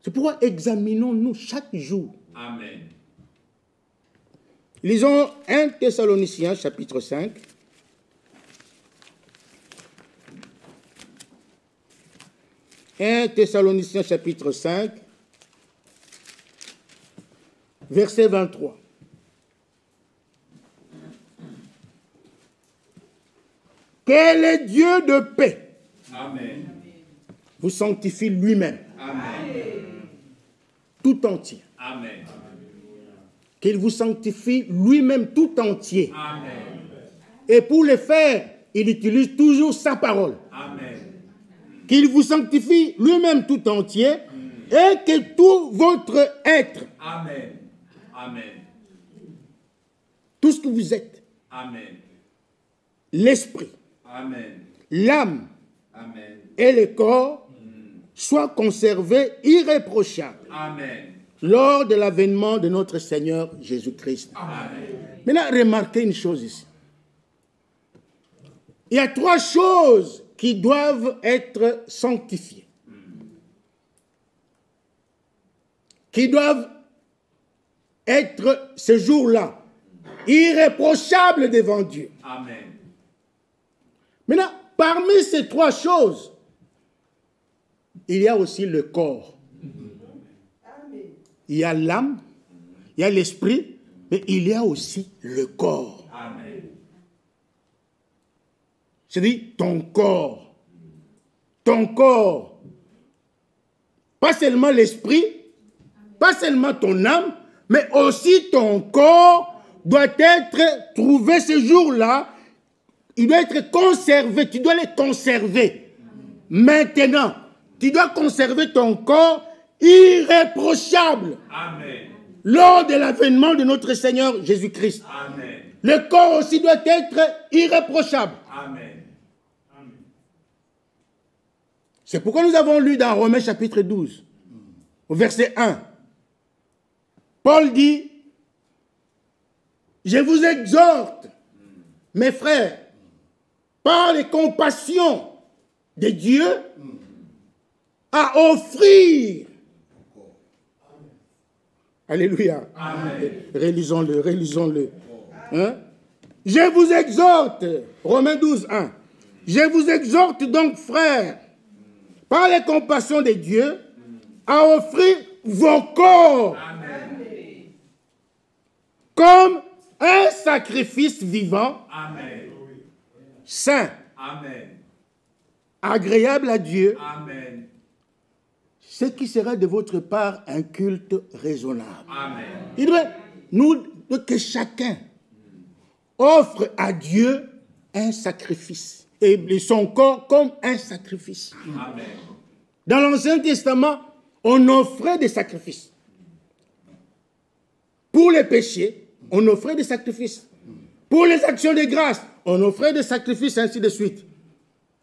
C'est pourquoi examinons-nous chaque jour. Amen. Lisons 1 Thessaloniciens chapitre 5. « 1 Thessaloniciens chapitre 5, verset 23. Que le Dieu de paix Amen. vous sanctifie lui-même, Amen. tout entier. Amen. Qu'il vous sanctifie lui-même tout entier. Amen. Et pour le faire, il utilise toujours sa parole. Amen. Qu'il vous sanctifie lui-même tout entier et que tout votre être, Amen. Amen. tout ce que vous êtes, Amen. l'esprit, Amen. l'âme Amen. et le corps soient conservés irréprochables Amen. lors de l'avènement de notre Seigneur Jésus-Christ. Amen. Maintenant, remarquez une chose ici. Il y a 3 choses qui doivent être sanctifiées, qui doivent être ce jour-là irréprochables devant Dieu. Amen. Maintenant, parmi ces 3 choses, il y a aussi le corps. Il y a l'âme, il y a l'esprit, mais il y a aussi le corps. Amen. C'est-à-dire ton corps. Ton corps. Pas seulement l'esprit, pas seulement ton âme, mais aussi ton corps doit être trouvé ce jour-là. Il doit être conservé. Tu dois le conserver. Maintenant, tu dois conserver ton corps irréprochable. Amen. Lors de l'avènement de notre Seigneur Jésus-Christ. Amen. Le corps aussi doit être irréprochable. Amen. C'est pourquoi nous avons lu dans Romains chapitre 12, au verset 1. Paul dit, je vous exhorte, mes frères, par les compassions de Dieu, à offrir. Alléluia. Amen. Relisons-le. Hein? Je vous exhorte, Romains 12, 1. Je vous exhorte donc, frères, par les compassions de Dieu, à offrir vos corps comme un sacrifice vivant, Amen. saint, Amen. agréable à Dieu, Amen. ce qui sera de votre part un culte raisonnable. Amen. Il doit que chacun offre à Dieu un sacrifice. Et son corps comme un sacrifice. Amen. Dans l'Ancien Testament, on offrait des sacrifices. Pour les péchés, on offrait des sacrifices. Pour les actions de grâce, on offrait des sacrifices, ainsi de suite.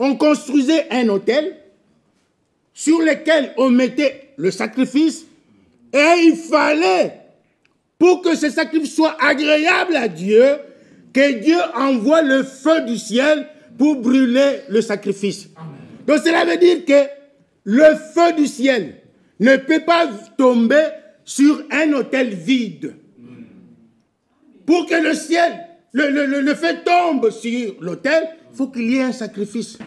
On construisait un autel sur lequel on mettait le sacrifice et il fallait, pour que ce sacrifice soit agréable à Dieu, que Dieu envoie le feu du ciel pour brûler le sacrifice. Amen. Donc cela veut dire que le feu du ciel ne peut pas tomber sur un autel vide. Pour que le ciel, le feu tombe sur l'autel, il faut qu'il y ait un sacrifice.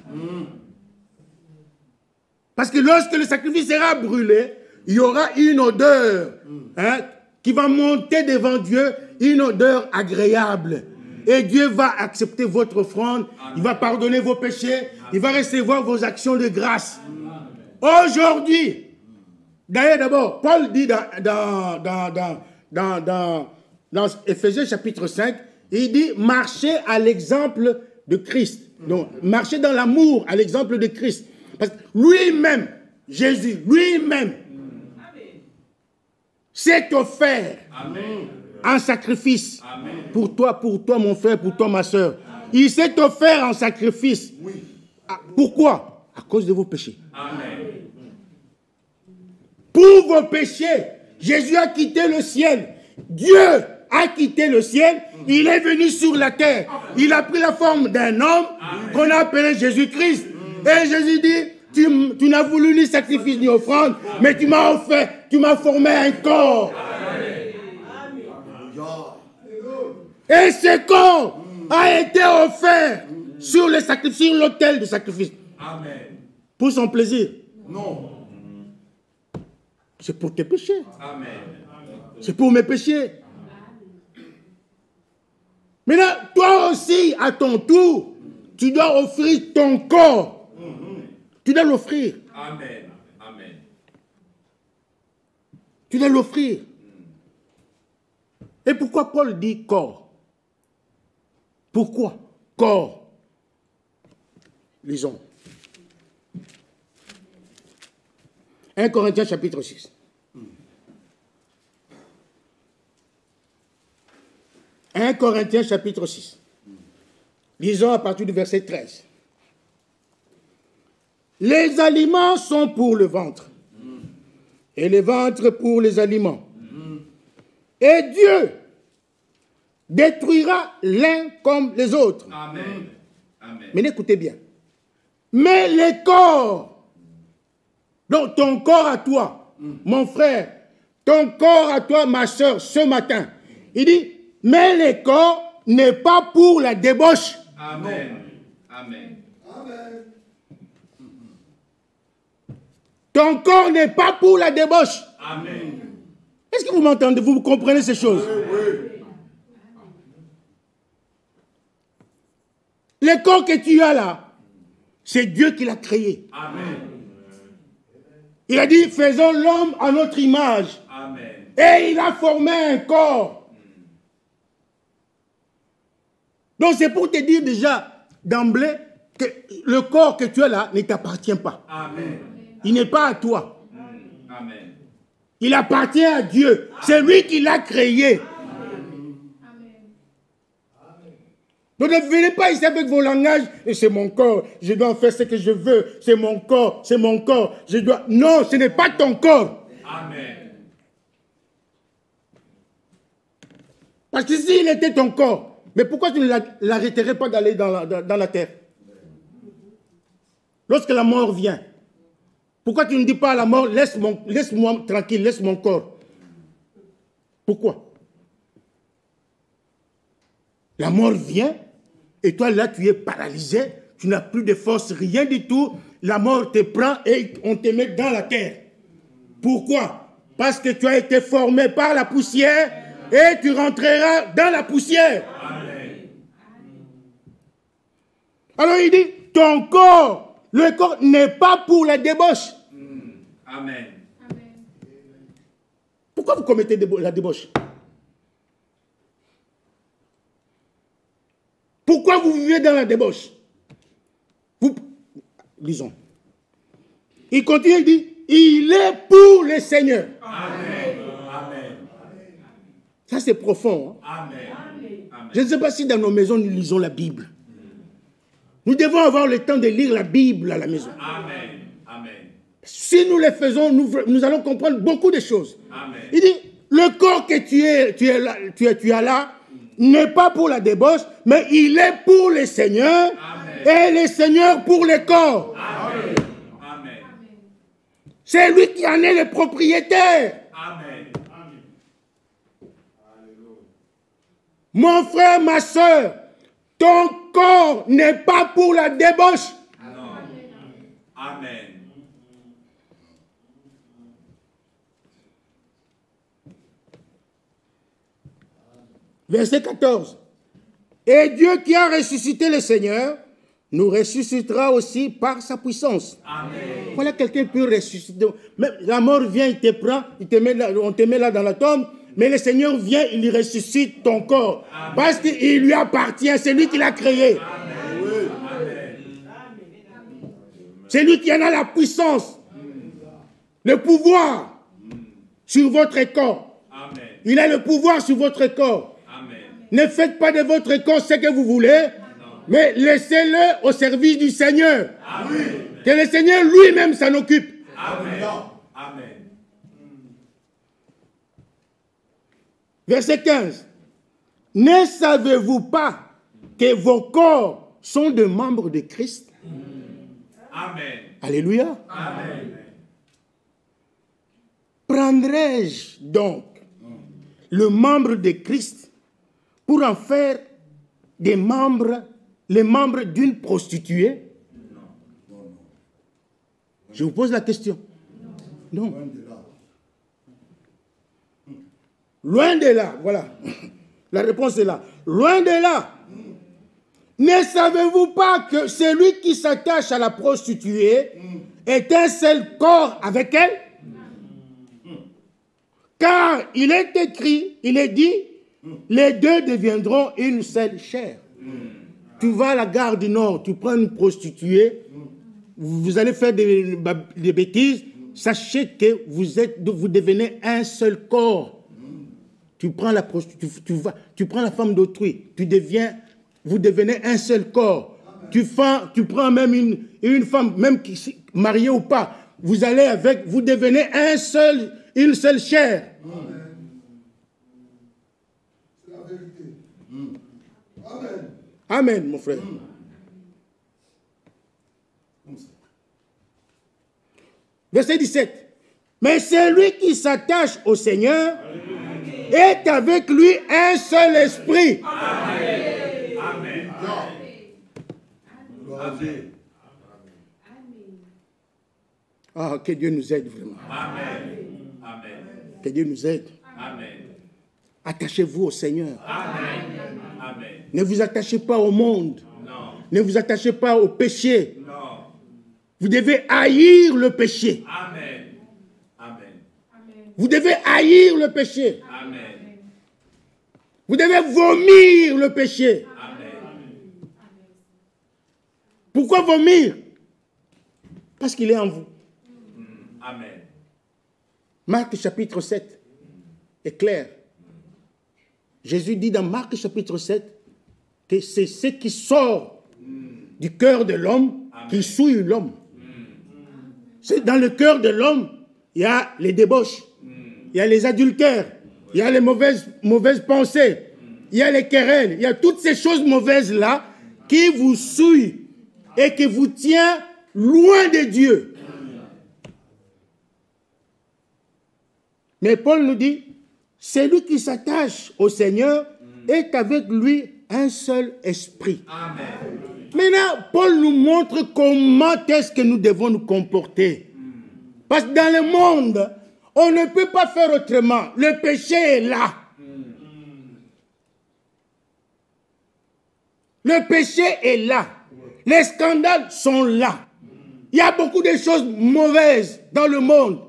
Parce que lorsque le sacrifice sera brûlé, il y aura une odeur qui va monter devant Dieu, une odeur agréable. Et Dieu va accepter votre offrande, il va pardonner vos péchés, il va recevoir vos actions de grâce. Aujourd'hui, d'ailleurs d'abord, Paul dit dans Éphésiens chapitre 5, il dit marchez à l'exemple de Christ. Donc, marchez dans l'amour à l'exemple de Christ. Parce que lui-même, Jésus, lui-même, s'est offert en sacrifice. Amen. Pour toi, mon frère, pour toi, ma soeur. Il s'est offert en sacrifice. Oui. Pourquoi? À cause de vos péchés. Amen. Pour vos péchés, Jésus a quitté le ciel. Dieu a quitté le ciel. Il est venu sur la terre. Il a pris la forme d'un homme qu'on a appelé Jésus-Christ. Et Jésus dit, tu n'as voulu ni sacrifice ni offrande, mais tu m'as offert, tu m'as formé un corps. Et ce corps a été offert sur l'autel de sacrifice. Amen. Pour son plaisir. Non. C'est pour tes péchés. Amen. C'est pour mes péchés. Maintenant, toi aussi, à ton tour, tu dois offrir ton corps. Tu dois l'offrir. Amen. Amen. Tu dois l'offrir. Et pourquoi Paul dit corps? Pourquoi corps? Lisons. 1 Corinthiens chapitre 6. 1 Corinthiens chapitre 6. Lisons à partir du verset 13. Les aliments sont pour le ventre, et le ventre pour les aliments. Et Dieu détruira l'un comme les autres. Amen. Amen. Mais écoutez bien. Mais les corps, donc ton corps à toi, mon frère, ton corps à toi, ma soeur, ce matin, il dit, mais les corps n'est pas pour la débauche. Amen. Amen. Amen. Ton corps n'est pas pour la débauche. Amen. Est-ce que vous m'entendez? Vous comprenez ces choses? Oui. Le corps que tu as là, c'est Dieu qui l'a créé. Amen. Il a dit, faisons l'homme à notre image. Amen. Et il a formé un corps. Donc c'est pour te dire déjà, d'emblée, que le corps que tu as là ne t'appartient pas. Amen. Il n'est pas à toi. Amen. Il appartient à Dieu. C'est lui qui l'a créé. Donc ne venez pas ici avec vos langages. C'est mon corps, je dois en faire ce que je veux. C'est mon corps, je dois... Non, ce n'est pas ton corps. Amen. Parce que s'il était ton corps, mais pourquoi tu ne l'arrêterais pas d'aller dans la terre? Lorsque la mort vient, pourquoi tu ne dis pas à la mort, laisse-moi tranquille, laisse mon corps? Pourquoi? La mort vient, et toi là tu es paralysé, tu n'as plus de force, rien du tout, la mort te prend et on te met dans la terre. Pourquoi? Parce que tu as été formé par la poussière et tu rentreras dans la poussière. Amen. Alors il dit, ton corps, le corps n'est pas pour la débauche. Amen. Pourquoi vous commettez la débauche? Pourquoi vous vivez dans la débauche? Lisons. Il continue, il dit, il est pour le Seigneur. Amen. Amen. Ça c'est profond. Hein? Amen. Je ne sais pas si dans nos maisons nous lisons la Bible. Nous devons avoir le temps de lire la Bible à la maison. Amen. Amen. Si nous le faisons, nous allons comprendre beaucoup de choses. Amen. Il dit, le corps que tu as là, n'est pas pour la débauche, mais il est pour le Seigneur. Amen. Et le Seigneur pour le corps. Amen. C'est lui qui en est le propriétaire. Amen. Mon frère, ma soeur, ton corps n'est pas pour la débauche. Non. Amen. Verset 14. Et Dieu qui a ressuscité le Seigneur nous ressuscitera aussi par sa puissance. Amen. Voilà, quelqu'un peut ressusciter. Même la mort vient, il te prend, on te met là dans la tombe, mais le Seigneur vient, il ressuscite ton corps. Amen. Parce qu'il lui appartient, c'est lui qui l'a créé. Amen. C'est lui qui en a la puissance, le pouvoir sur votre corps. Amen. Il a le pouvoir sur votre corps. Amen. Ne faites pas de votre corps ce que vous voulez, mais laissez-le au service du Seigneur. Amen. Que le Seigneur lui-même s'en occupe. Amen. Amen. Verset 15. Ne savez-vous pas que vos corps sont des membres de Christ? Amen. Alléluia. Amen. Prendrai-je donc le membre de Christ pour en faire les membres d'une prostituée? Je vous pose la question. Non. Loin de là, voilà. La réponse est là. Loin de là. Ne savez-vous pas que celui qui s'attache à la prostituée est un seul corps avec elle? Car il est écrit, il est dit, les deux deviendront une seule chair. Tu vas à la gare du Nord, tu prends une prostituée, vous allez faire des bêtises, sachez que vous devenez un seul corps. Tu prends la prostituée, tu prends la femme d'autrui, vous devenez un seul corps. Tu prends même une femme, même mariée ou pas, vous devenez une seule chair. C'est la vérité. Amen. Amen, mon frère. Verset 17. Mais celui qui s'attache au Seigneur est avec lui un seul esprit. Amen. Amen. Amen. Ah, que Dieu nous aide vraiment. Amen. Amen. Que Dieu nous aide. Amen. Attachez-vous au Seigneur. Amen. Amen. Ne vous attachez pas au monde. Non. Ne vous attachez pas au péché. Non. Vous devez haïr le péché. Amen. Amen. Vous devez haïr le péché. Amen. Vous devez vomir le péché. Amen. Pourquoi vomir? Parce qu'il est en vous. Amen. Marc chapitre 7 est clair. Jésus dit dans Marc chapitre 7 que c'est ce qui sort du cœur de l'homme qui souille l'homme. C'est dans le cœur de l'homme, il y a les débauches, il y a les adultères, il y a les mauvaises pensées, il y a les querelles, il y a toutes ces choses mauvaises-là qui vous souillent et qui vous tiennent loin de Dieu. Mais Paul nous dit, celui qui s'attache au Seigneur est avec lui un seul esprit. Amen. Maintenant, Paul nous montre comment est-ce que nous devons nous comporter. Parce que dans le monde, on ne peut pas faire autrement. Le péché est là. Le péché est là. Les scandales sont là. Il y a beaucoup de choses mauvaises dans le monde.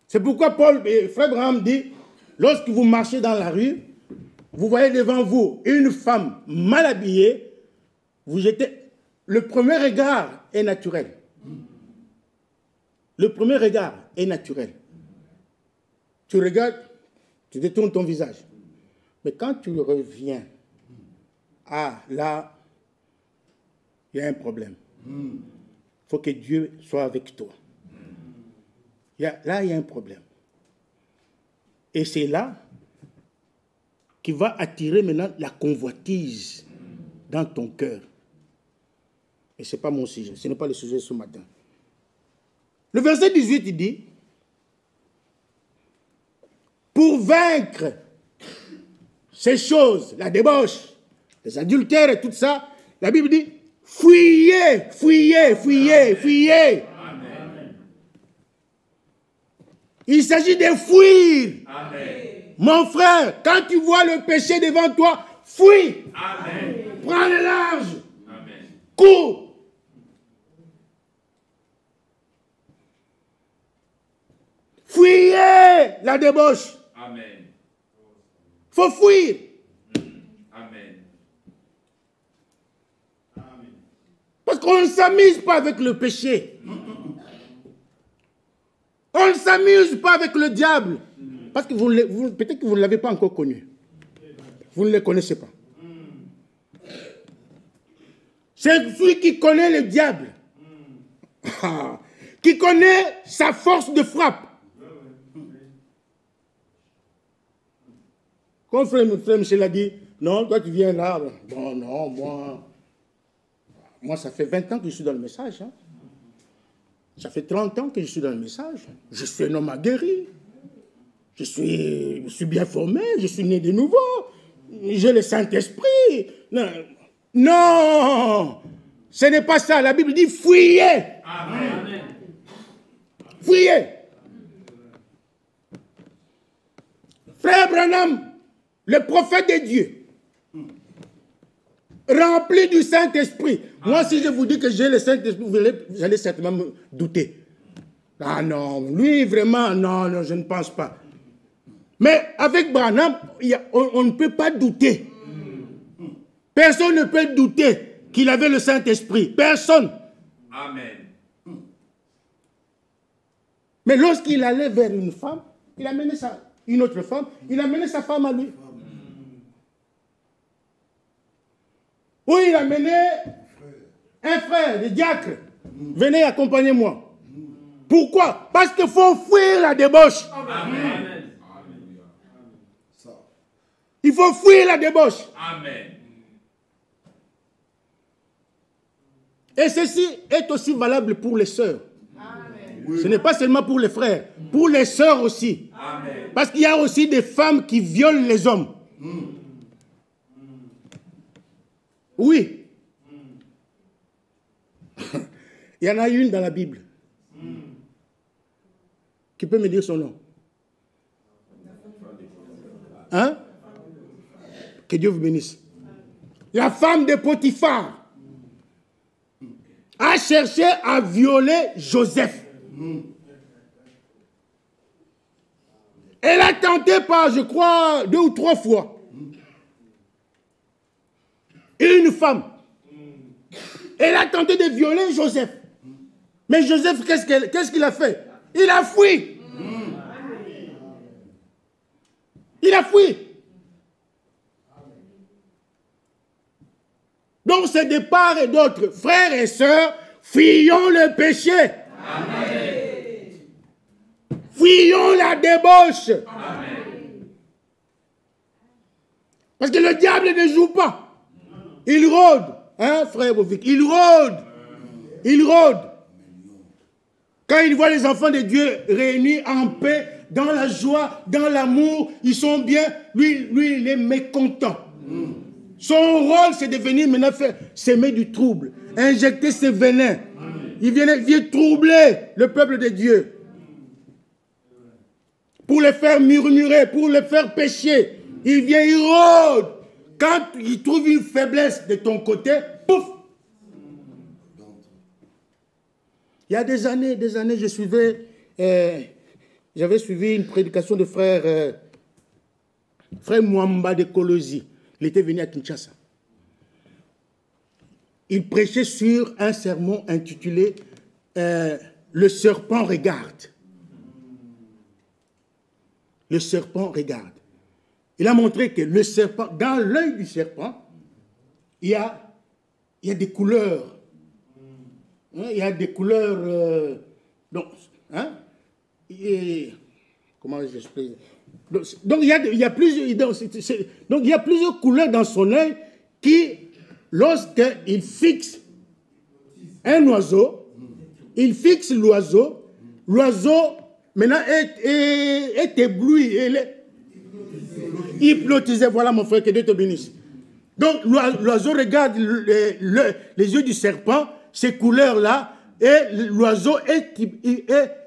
C'est pourquoi Frère Branham dit, lorsque vous marchez dans la rue, vous voyez devant vous une femme mal habillée, vous jetez. Le premier regard est naturel. Le premier regard est naturel. Tu regardes, tu détournes ton visage. Mais quand tu reviens, là, il y a un problème. Il faut que Dieu soit avec toi. Là, il y a un problème. Et c'est là qui va attirer maintenant la convoitise dans ton cœur. Et ce n'est pas mon sujet, ce n'est pas le sujet ce matin. Le verset 18, il dit, pour vaincre ces choses, la débauche, les adultères et tout ça, la Bible dit, fuyez, fuyez, fuyez, fuyez. Amen. Il s'agit de fuir. Amen. Mon frère, quand tu vois le péché devant toi, fuis. Amen. Prends le large. Amen. Cours. Fuyez la débauche. Amen. Faut fuir. Amen. Parce qu'on ne s'amuse pas avec le péché. On ne s'amuse pas avec le diable. Parce que peut-être que vous ne l'avez pas encore connu. Vous ne le connaissez pas. C'est celui qui connaît le diable. Qui connaît sa force de frappe. Quand frère Michel a dit, non, toi tu viens là. Bon, non, moi ça fait 20 ans que je suis dans le message. Hein. Ça fait 30 ans que je suis dans le message. Je suis un homme aguerri. Je suis bien formé. Je suis né de nouveau. J'ai le Saint-Esprit. Non, ce n'est pas ça. La Bible dit fuyez. Amen. Fuyez. Frère Branham, le prophète de Dieu, rempli du Saint-Esprit. Moi, si je vous dis que j'ai le Saint-Esprit, vous allez certainement me douter. Ah non, lui vraiment, non, je ne pense pas. Mais avec Branham, on ne peut pas douter. Personne ne peut douter qu'il avait le Saint-Esprit. Personne. Amen. Mais lorsqu'il allait vers une femme, il amenait une autre femme, il amenait sa femme à lui. Ou il amenait un frère, le diacre. Venez, accompagnez-moi. Pourquoi? Parce qu'il faut fuir la débauche. Amen. Il faut fuir la débauche. Amen. Et ceci est aussi valable pour les sœurs. Amen. Ce n'est pas seulement pour les frères, pour les sœurs aussi. Amen. Parce qu'il y a aussi des femmes qui violent les hommes. Oui. Il y en a une dans la Bible. Qui peut me dire son nom? Hein? Que Dieu vous bénisse. La femme de Potiphar a cherché à violer Joseph. Elle a tenté par, je crois, 2 ou 3 fois. Une femme. Elle a tenté de violer Joseph. Mais Joseph, qu'est-ce qu'il a fait? Il a fui. Il a fui. Donc c'est de part et d'autre, frères et sœurs, fuyons le péché. Amen. Fuyons la débauche. Amen. Parce que le diable ne joue pas. Il rôde. Hein, frère Bovic? Il rôde. Il rôde. Quand il voit les enfants de Dieu réunis en paix, dans la joie, dans l'amour, ils sont bien, lui, il est mécontent. Son rôle, c'est de venir maintenant s'aimer du trouble, injecter ses venins. Il vient troubler le peuple de Dieu. Pour les faire murmurer, pour les faire pécher. Il vient, il rôde. Quand il trouve une faiblesse de ton côté, pouf! Il y a des années, j'avais suivi une prédication de frère Mwamba de Kolosi. Il était venu à Kinshasa. Il prêchait sur un sermon intitulé Le serpent regarde. Le serpent regarde. Il a montré que le serpent, dans l'œil du serpent, il y a des couleurs. Il y a des couleurs. Comment j'explique? Donc il y a plusieurs couleurs dans son œil qui, lorsqu'il fixe un oiseau, il fixe l'oiseau maintenant est ébloui. hypnotisé. Voilà mon frère, que Dieu te bénisse. Donc l'oiseau regarde les yeux du serpent, ces couleurs-là, et l'oiseau est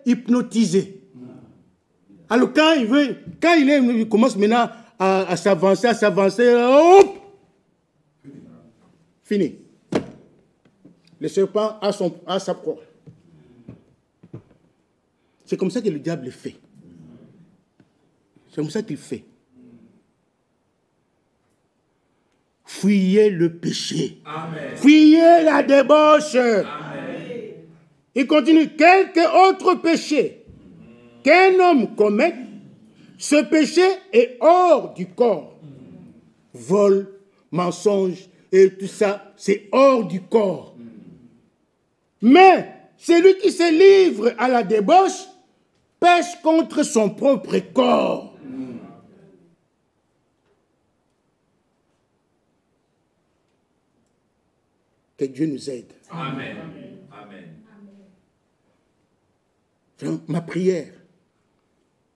hypnotisé. Alors quand il commence maintenant à s'avancer, hop, fini. Le serpent a sa proie. C'est comme ça que le diable fait. C'est comme ça qu'il fait. Fuyez le péché. Amen. Fuyez la débauche. Amen. Il continue. Quelque autre péché qu'un homme commet, ce péché est hors du corps. Vol, mensonge et tout ça, c'est hors du corps. Mais celui qui se livre à la débauche pêche contre son propre corps. Que Dieu nous aide. Amen. Amen. Ma prière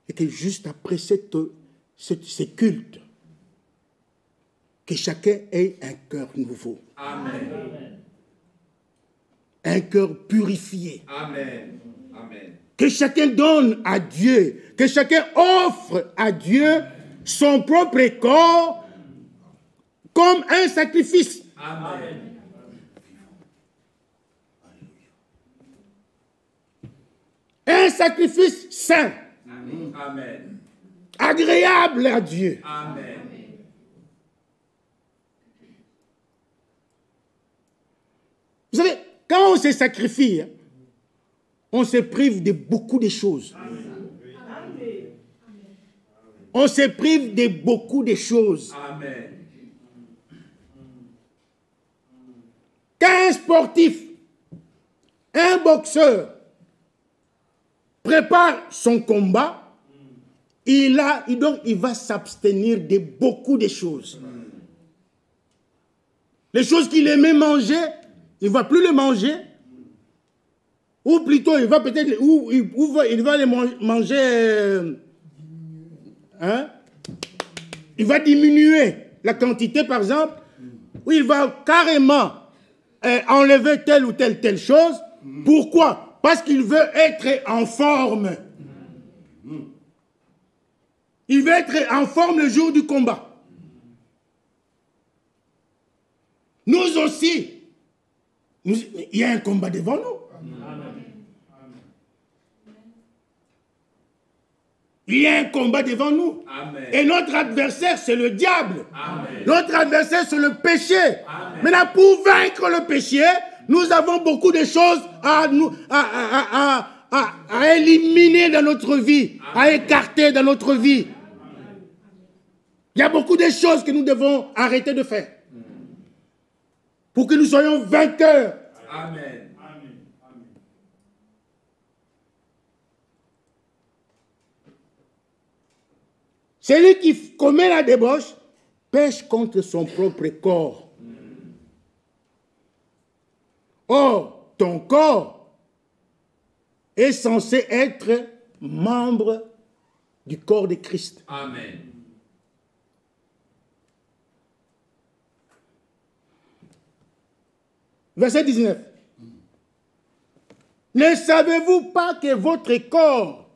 est que juste après ces cultes, que chacun ait un cœur nouveau. Amen. Un cœur purifié. Amen. Amen. Que chacun donne à Dieu, que chacun offre à Dieu son propre corps comme un sacrifice. Amen. Un sacrifice saint. Amen. Agréable à Dieu. Amen. Vous savez, quand on se sacrifie, on se prive de beaucoup de choses. On se prive de beaucoup de choses. Amen. Quand un sportif, un boxeur, prépare son combat, il va s'abstenir de beaucoup de choses. Les choses qu'il aimait manger, il ne va plus les manger. Ou plutôt, il va peut-être, il va les manger. Il va diminuer la quantité, par exemple. Ou il va carrément enlever telle ou telle chose. Pourquoi? Parce qu'il veut être en forme. Il veut être en forme le jour du combat. Nous aussi, il y a un combat devant nous. Il y a un combat devant nous. Amen. Et notre adversaire, c'est le diable. Amen. Notre adversaire, c'est le péché. Amen. Maintenant, pour vaincre le péché, nous avons beaucoup de choses à éliminer dans notre vie, à écarter dans notre vie. Il y a beaucoup de choses que nous devons arrêter de faire pour que nous soyons vainqueurs. Amen. Celui qui commet la débauche pêche contre son propre corps. Or, ton corps est censé être membre du corps de Christ. Amen. Verset 19. Ne savez-vous pas que votre corps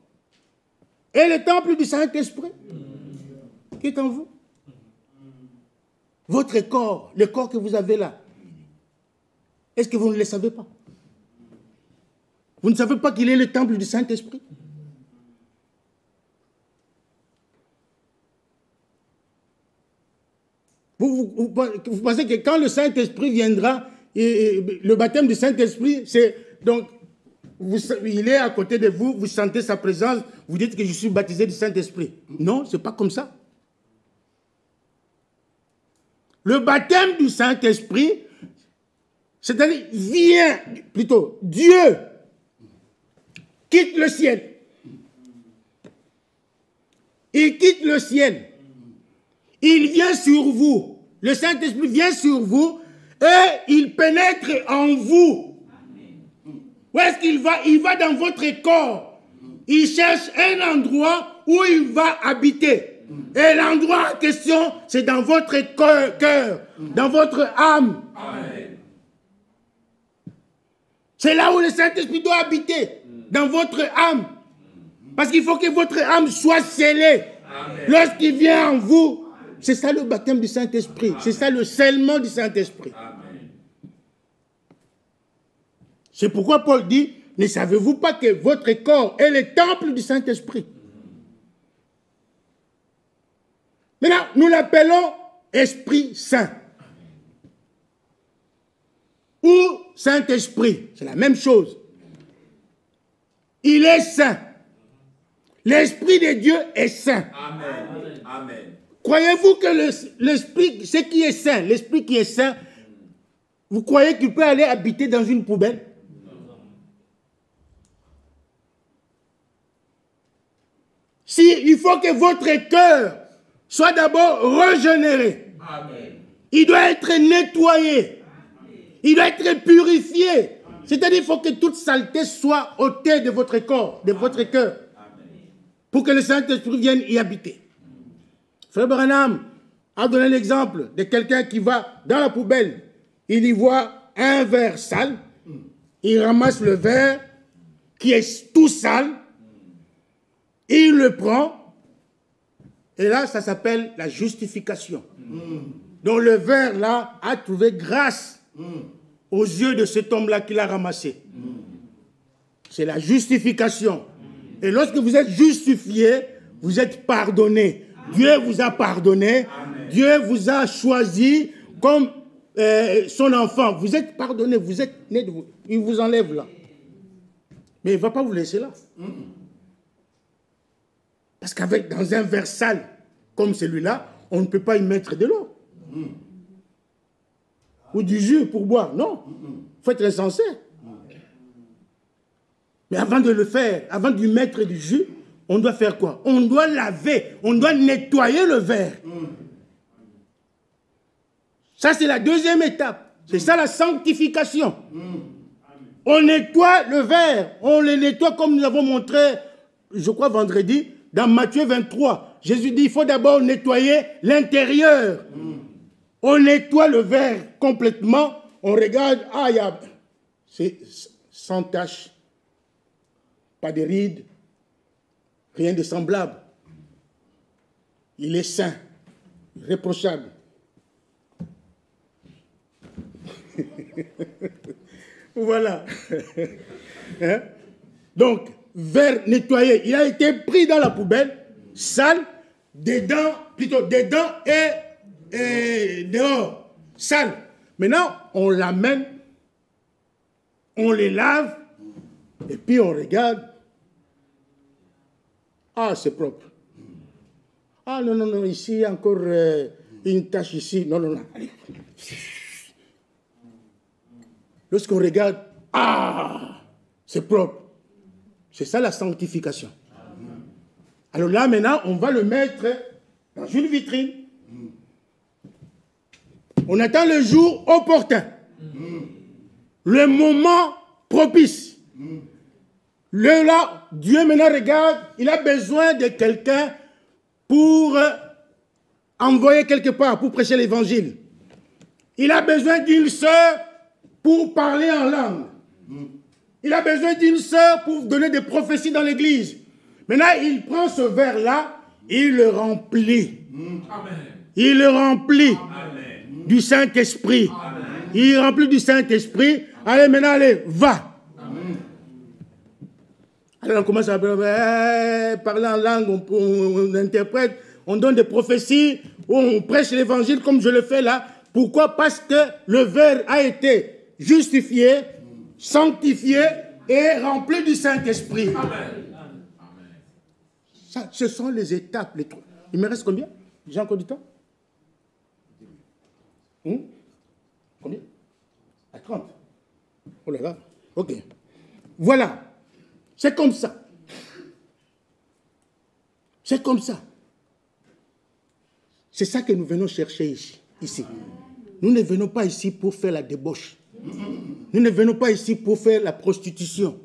est le temple du Saint-Esprit qui est en vous? Votre corps, le corps que vous avez là, est-ce que vous ne le savez pas? Vous ne savez pas qu'il est le temple du Saint-Esprit? Vous pensez que quand le Saint-Esprit viendra, le baptême du Saint-Esprit, c'est donc, il est à côté de vous, vous sentez sa présence, vous dites que je suis baptisé du Saint-Esprit. Non, ce n'est pas comme ça. Le baptême du Saint-Esprit, c'est-à-dire, Dieu quitte le ciel. Il quitte le ciel. Il vient sur vous. Le Saint-Esprit vient sur vous et il pénètre en vous. Où est-ce qu'il va? Il va dans votre corps. Il cherche un endroit où il va habiter. Et l'endroit en question, c'est dans votre cœur, dans votre âme. Amen. C'est là où le Saint-Esprit doit habiter, dans votre âme. Parce qu'il faut que votre âme soit scellée. Lorsqu'il vient en vous, c'est ça le baptême du Saint-Esprit. C'est ça le scellement du Saint-Esprit. C'est pourquoi Paul dit, ne savez-vous pas que votre corps est le temple du Saint-Esprit? Maintenant, nous l'appelons Esprit Saint. Ou Saint-Esprit, c'est la même chose. Il est saint. L'Esprit de Dieu est saint. Amen. Amen. Croyez-vous que l'Esprit, ce qui est saint, l'Esprit qui est saint, vous croyez qu'il peut aller habiter dans une poubelle? Si, il faut que votre cœur soit d'abord régénéré. Amen. Il doit être nettoyé. Il doit être purifié. C'est-à-dire qu'il faut que toute saleté soit ôtée de votre corps, de votre cœur, pour que le Saint-Esprit vienne y habiter. Frère Branham a donné l'exemple de quelqu'un qui va dans la poubelle. Il y voit un verre sale. Il ramasse le verre qui est tout sale. Il le prend. Et là, ça s'appelle la justification. Donc le verre là a trouvé grâce aux yeux de cet homme-là qu'il a ramassé. C'est la justification. Et lorsque vous êtes justifié, vous êtes pardonné. Dieu vous a pardonné. Amen. Dieu vous a choisi comme son enfant. Vous êtes pardonné, vous êtes né de vous. Il vous enlève là. Mais il ne va pas vous laisser là. Parce qu'avec dans un verre sale comme celui-là, on ne peut pas y mettre de l'eau. Ou du jus pour boire. Non. Il faut être insensé. Mais avant de le faire, avant de lui mettre du jus, on doit faire quoi? On doit laver, on doit nettoyer le verre. Ça, c'est la deuxième étape. C'est ça la sanctification. On nettoie le verre. On le nettoie comme nous avons montré, je crois, vendredi, dans Matthieu 23. Jésus dit, il faut d'abord nettoyer l'intérieur. On nettoie le verre complètement. On regarde, ah, il y a... C'est sans tache. Pas de rides. Rien de semblable. Il est saint, irréprochable. Voilà. Hein? Donc, verre nettoyé, il a été pris dans la poubelle, sale, dedans et dehors, sale. Maintenant, on l'amène, on les lave, et puis on regarde. Ah, c'est propre. Ah, non, non, non, ici, il y a encore une tache ici. Non, non, non, allez. Lorsqu'on regarde, ah, c'est propre. C'est ça la sanctification. Alors là, maintenant, on va le mettre dans une vitrine. On attend le jour opportun. Le moment propice. Là, Dieu maintenant regarde, il a besoin de quelqu'un pour envoyer quelque part, pour prêcher l'évangile. Il a besoin d'une sœur pour parler en langue. Il a besoin d'une sœur pour donner des prophéties dans l'église. Maintenant, il prend ce verre-là, il le remplit. Amen. Il le remplit. Amen. Du Saint-Esprit. Il remplit du Saint-Esprit. Allez, maintenant, allez, va. Alors on commence à parler en langue, on interprète, on donne des prophéties, on prêche l'évangile comme je le fais là. Pourquoi? Parce que le verre a été justifié, sanctifié et rempli du Saint-Esprit. Ça, ce sont les étapes. Les trucs. Il me reste combien? J'ai encore du temps? Combien? À 30. Oh là là. Ok. Voilà. C'est comme ça. C'est comme ça. C'est ça que nous venons chercher ici. Nous ne venons pas ici pour faire la débauche. Nous ne venons pas ici pour faire la prostitution.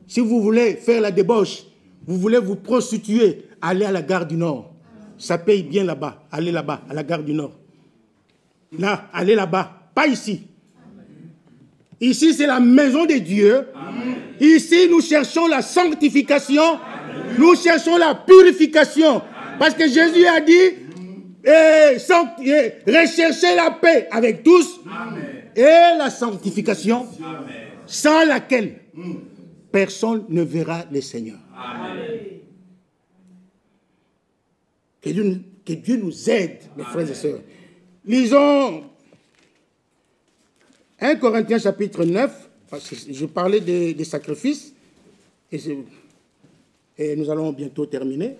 Si vous voulez faire la débauche, vous voulez vous prostituer, allez à la gare du Nord. ça paye bien là-bas. Allez là-bas, à la gare du Nord. Là, allez là-bas, pas ici. Ici, c'est la maison de Dieu. Amen. Ici, nous cherchons la sanctification. Amen. Nous cherchons la purification. Amen. Parce que Jésus a dit, recherchez la paix avec tous. Amen. Et la sanctification, amen, sans laquelle personne ne verra le Seigneur. Amen. Que Dieu nous aide, mes frères et sœurs. Lisons 1 Corinthiens chapitre 9. Je parlais des sacrifices. Et nous allons bientôt terminer.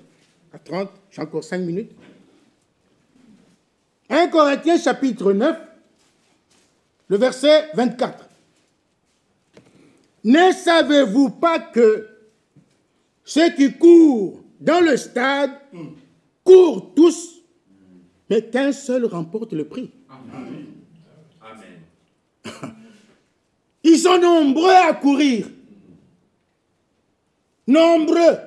À 30, j'ai encore 5 minutes. 1 Corinthiens chapitre 9, le verset 24. Ne savez-vous pas que ceux qui courent dans le stade courent tous, mais qu'un seul remporte le prix? Amen. Amen. Ils sont nombreux à courir. Nombreux.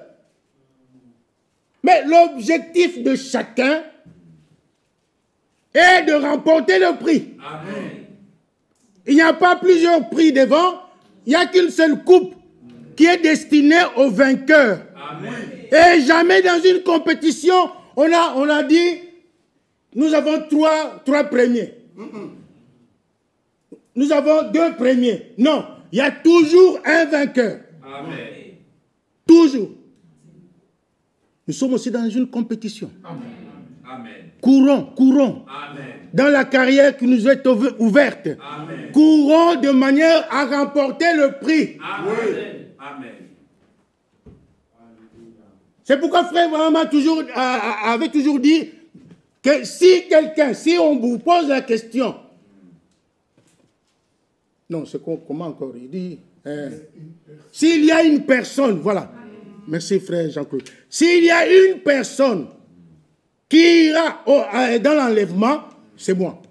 Mais l'objectif de chacun est de remporter le prix. Amen. Il n'y a pas plusieurs prix devant. Il n'y a qu'une seule coupe qui est destinée aux vainqueurs. Amen. Et jamais dans une compétition, on a dit, nous avons trois premiers. Nous avons 2 premiers. Non, il y a toujours un vainqueur. Amen. Toujours. Nous sommes aussi dans une compétition. Amen. Amen. Courons. Amen. Dans la carrière qui nous est ouverte. Amen. Courons de manière à remporter le prix. Amen. Amen. C'est pourquoi Frère Abraham avait toujours dit que si on vous pose la question, non, c'est comment encore? Il dit, s'il y a une personne, voilà, merci Frère Jean-Claude, s'il y a une personne qui ira dans l'enlèvement, c'est moi.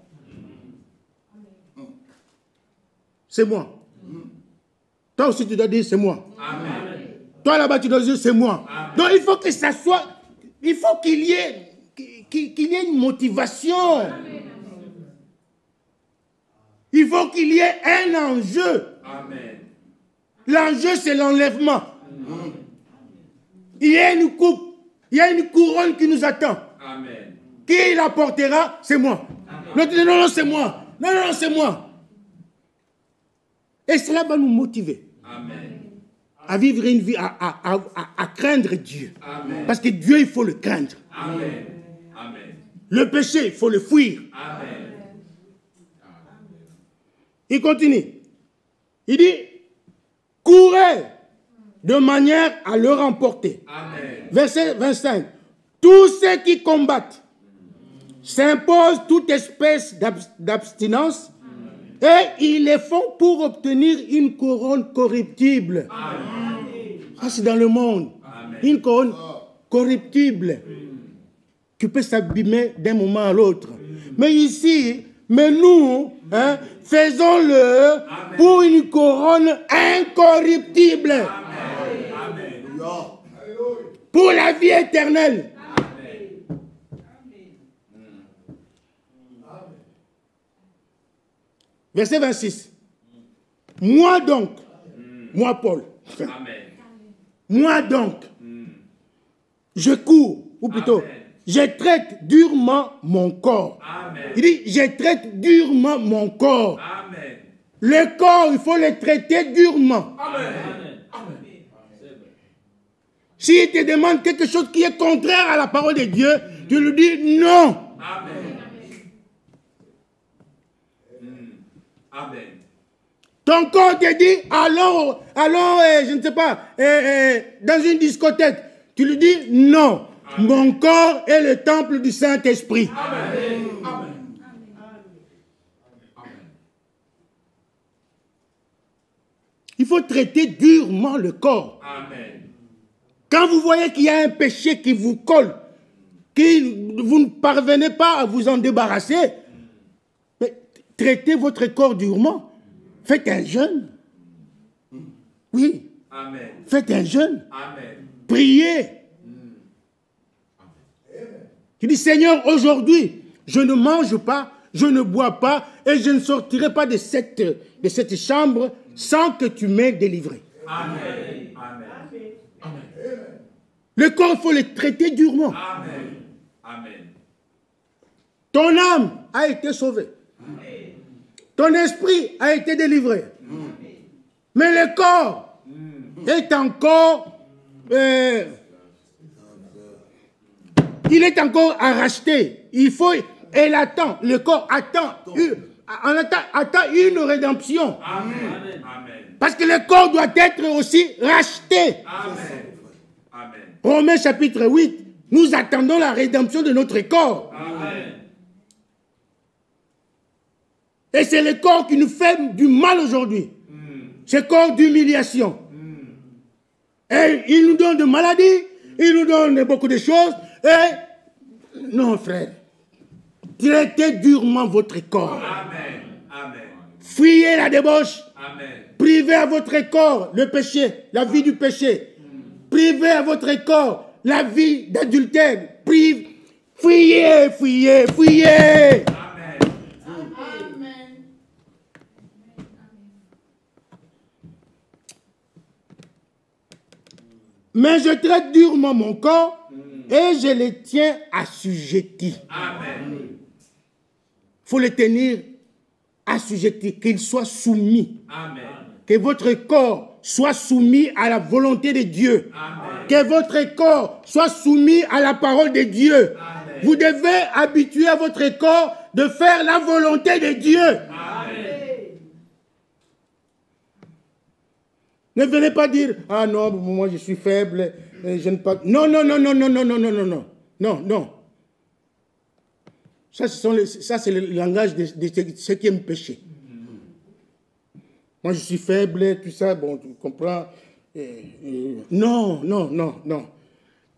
C'est moi. Toi aussi, tu dois dire, c'est moi. Amen. Toi là-bas, tu dois dire, c'est moi. Amen. Donc, il faut que ça soit, il faut qu'il y ait une motivation. Amen. Il faut qu'il y ait un enjeu. Amen. L'enjeu, c'est l'enlèvement. Il y a une coupe, il y a une couronne qui nous attend. Amen. Qui la portera? C'est moi. Non, c'est moi. Non, c'est moi. Et cela va nous motiver. Amen. À vivre une vie, à craindre Dieu. Amen. Parce que Dieu, il faut le craindre. Amen. Amen. Le péché, il faut le fuir. Amen. Il continue. Il dit, courez de manière à le remporter. Amen. Verset 25. Tous ceux qui combattent s'imposent toute espèce d'abstinence et ils les font pour obtenir une couronne corruptible. Amen. Ah, c'est dans le monde. Amen. Une couronne corruptible qui peut s'abîmer d'un moment à l'autre. Mais ici, nous, faisons-le pour une couronne incorruptible. Amen. Amen. Pour la vie éternelle. Verset 26. Moi donc, moi Paul, amen, moi donc, je cours, ou plutôt, amen, je traite durement mon corps. Amen. Il dit, je traite durement mon corps. Amen. Le corps, il faut le traiter durement. Amen. Amen. S'il te demande quelque chose qui est contraire à la parole de Dieu, tu lui dis non. Amen. Amen. Ton corps te dit, allons, je ne sais pas, dans une discothèque. Tu lui dis, non, amen, mon corps est le temple du Saint-Esprit. Amen. Amen. Amen. Il faut traiter durement le corps. Amen. Quand vous voyez qu'il y a un péché qui vous colle, que vous ne parvenez pas à vous en débarrasser, traitez votre corps durement. Faites un jeûne. Oui. Amen. Faites un jeûne. Amen. Priez. Tu dis, Seigneur, aujourd'hui, je ne mange pas, je ne bois pas, et je ne sortirai pas de cette chambre sans que tu m'aies délivré. Amen. Amen. Le corps, il faut le traiter durement. Amen. Amen. Ton âme a été sauvée. Ton esprit a été délivré. Mais le corps est encore... il est encore à racheter. Il faut... Elle attend. Le corps attend une rédemption. Amen. Amen. Parce que le corps doit être aussi racheté. Amen. Amen. Romains chapitre 8. Nous attendons la rédemption de notre corps. Amen. Et c'est le corps qui nous fait du mal aujourd'hui. Ce corps d'humiliation. Et il nous donne de maladies, il nous donne beaucoup de choses. Et non, frère, traitez durement votre corps. Amen. Amen. Fuyez la débauche. Amen. Privez à votre corps le péché, la vie du péché. Privez à votre corps la vie d'adultère. Fuyez, fuyez, fuyez. Amen. Mais je traite durement mon corps et je le tiens assujetti. Amen. Il faut le tenir assujetti, qu'il soit soumis. Amen. Que votre corps soit soumis à la volonté de Dieu. Amen. Que votre corps soit soumis à la parole de Dieu. Amen. Vous devez habituer à votre corps de faire la volonté de Dieu. Amen. Ne venez pas dire, ah non, moi je suis faible, je ne pas... Non, non, non, non, non, non, non, non, non, non, non, non. Ça, c'est le langage de ce qui aime pécher. Moi je suis faible, tout ça, bon, tu comprends. Non, non, non, non.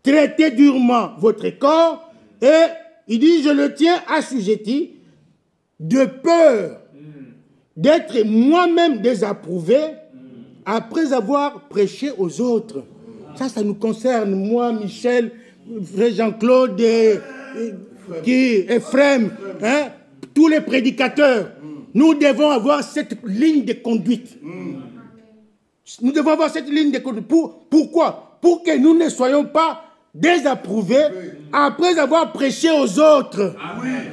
Traitez durement votre corps et il dit, je le tiens assujetti de peur d'être moi-même désapprouvé après avoir prêché aux autres. Ça nous concerne, moi, Michel, frère Jean-Claude, Ephraim, hein, tous les prédicateurs. Nous devons avoir cette ligne de conduite. Nous devons avoir cette ligne de conduite. Pourquoi? Pour que nous ne soyons pas désapprouvés après avoir prêché aux autres. Amen.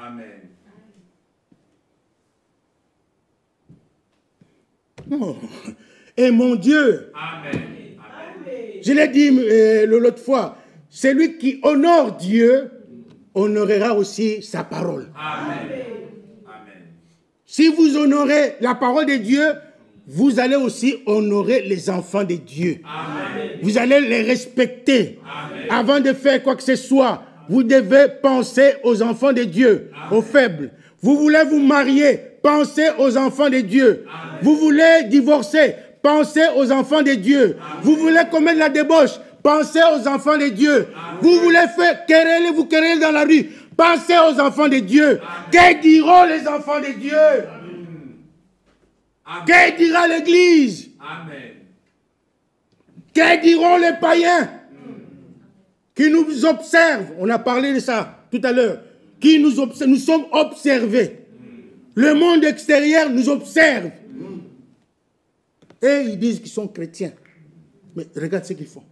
Amen. Oh. Et mon Dieu, Amen. je l'ai dit l'autre fois, celui qui honore Dieu honorera aussi sa parole. Amen. Amen. Si vous honorez la parole de Dieu, vous allez aussi honorer les enfants de Dieu. Amen. Vous allez les respecter. Amen. Avant de faire quoi que ce soit, vous devez penser aux enfants de Dieu, aux faibles. Vous voulez vous marier, pensez aux enfants de Dieu. Amen. Vous voulez divorcer, pensez aux enfants de Dieu. Amen. Vous voulez commettre la débauche, pensez aux enfants de Dieu. Amen. Vous voulez faire quereller, vous quereller dans la rue, pensez aux enfants de Dieu. Amen. Que diront les enfants de Dieu? Amen. Que dira l'Église? Amen. Que diront les païens qui nous observent? On a parlé de ça tout à l'heure. Qui nous observent, nous sommes observés. Le monde extérieur nous observe. Et ils disent qu'ils sont chrétiens. Mais regarde ce qu'ils font.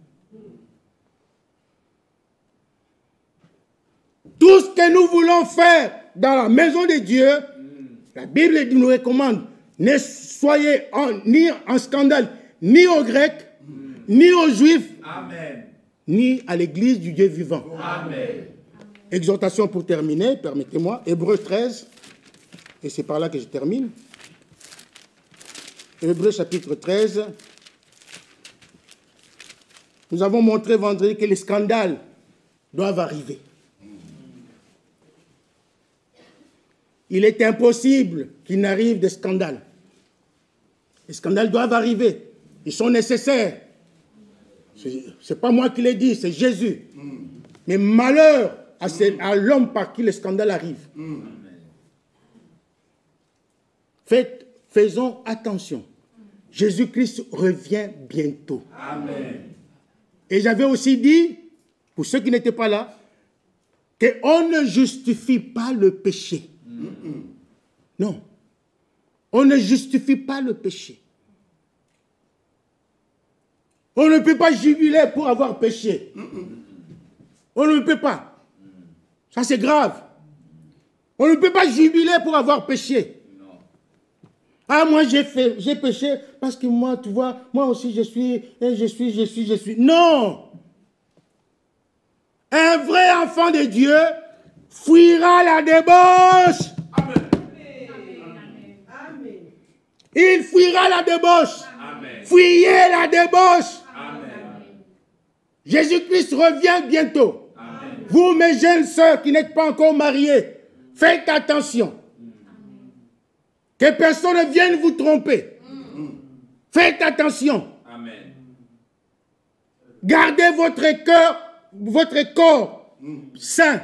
Tout ce que nous voulons faire dans la maison de Dieu, la Bible nous recommande, ne soyez ni en scandale, ni aux Grecs, ni aux Juifs, Amen. ni à l'église du Dieu vivant. Amen. Exhortation pour terminer, permettez-moi, Hébreux 13, et c'est par là que je termine. Hébreux chapitre 13. Nous avons montré vendredi que les scandales doivent arriver. Il est impossible qu'il n'arrive des scandales. Les scandales doivent arriver. Ils sont nécessaires. Ce n'est pas moi qui l'ai dit, c'est Jésus. Mais malheur à l'homme par qui les scandales arrivent. Faisons attention. Jésus-Christ revient bientôt. Amen. Et j'avais aussi dit, pour ceux qui n'étaient pas là, qu'on ne justifie pas le péché. Non. On ne justifie pas le péché. On ne peut pas jubiler pour avoir péché. On ne peut pas. Ça, c'est grave. On ne peut pas jubiler pour avoir péché. Ah, moi, j'ai péché parce que moi, tu vois, moi aussi, je suis. Non! Un vrai enfant de Dieu fuira la débauche. Amen. Il fuira la débauche. Amen. Fuyez la débauche. Amen. Jésus-Christ revient bientôt. Amen. Vous, mes jeunes sœurs qui n'êtes pas encore mariées, faites attention. Que personne ne vienne vous tromper. Faites attention. Amen. Gardez votre corps saint.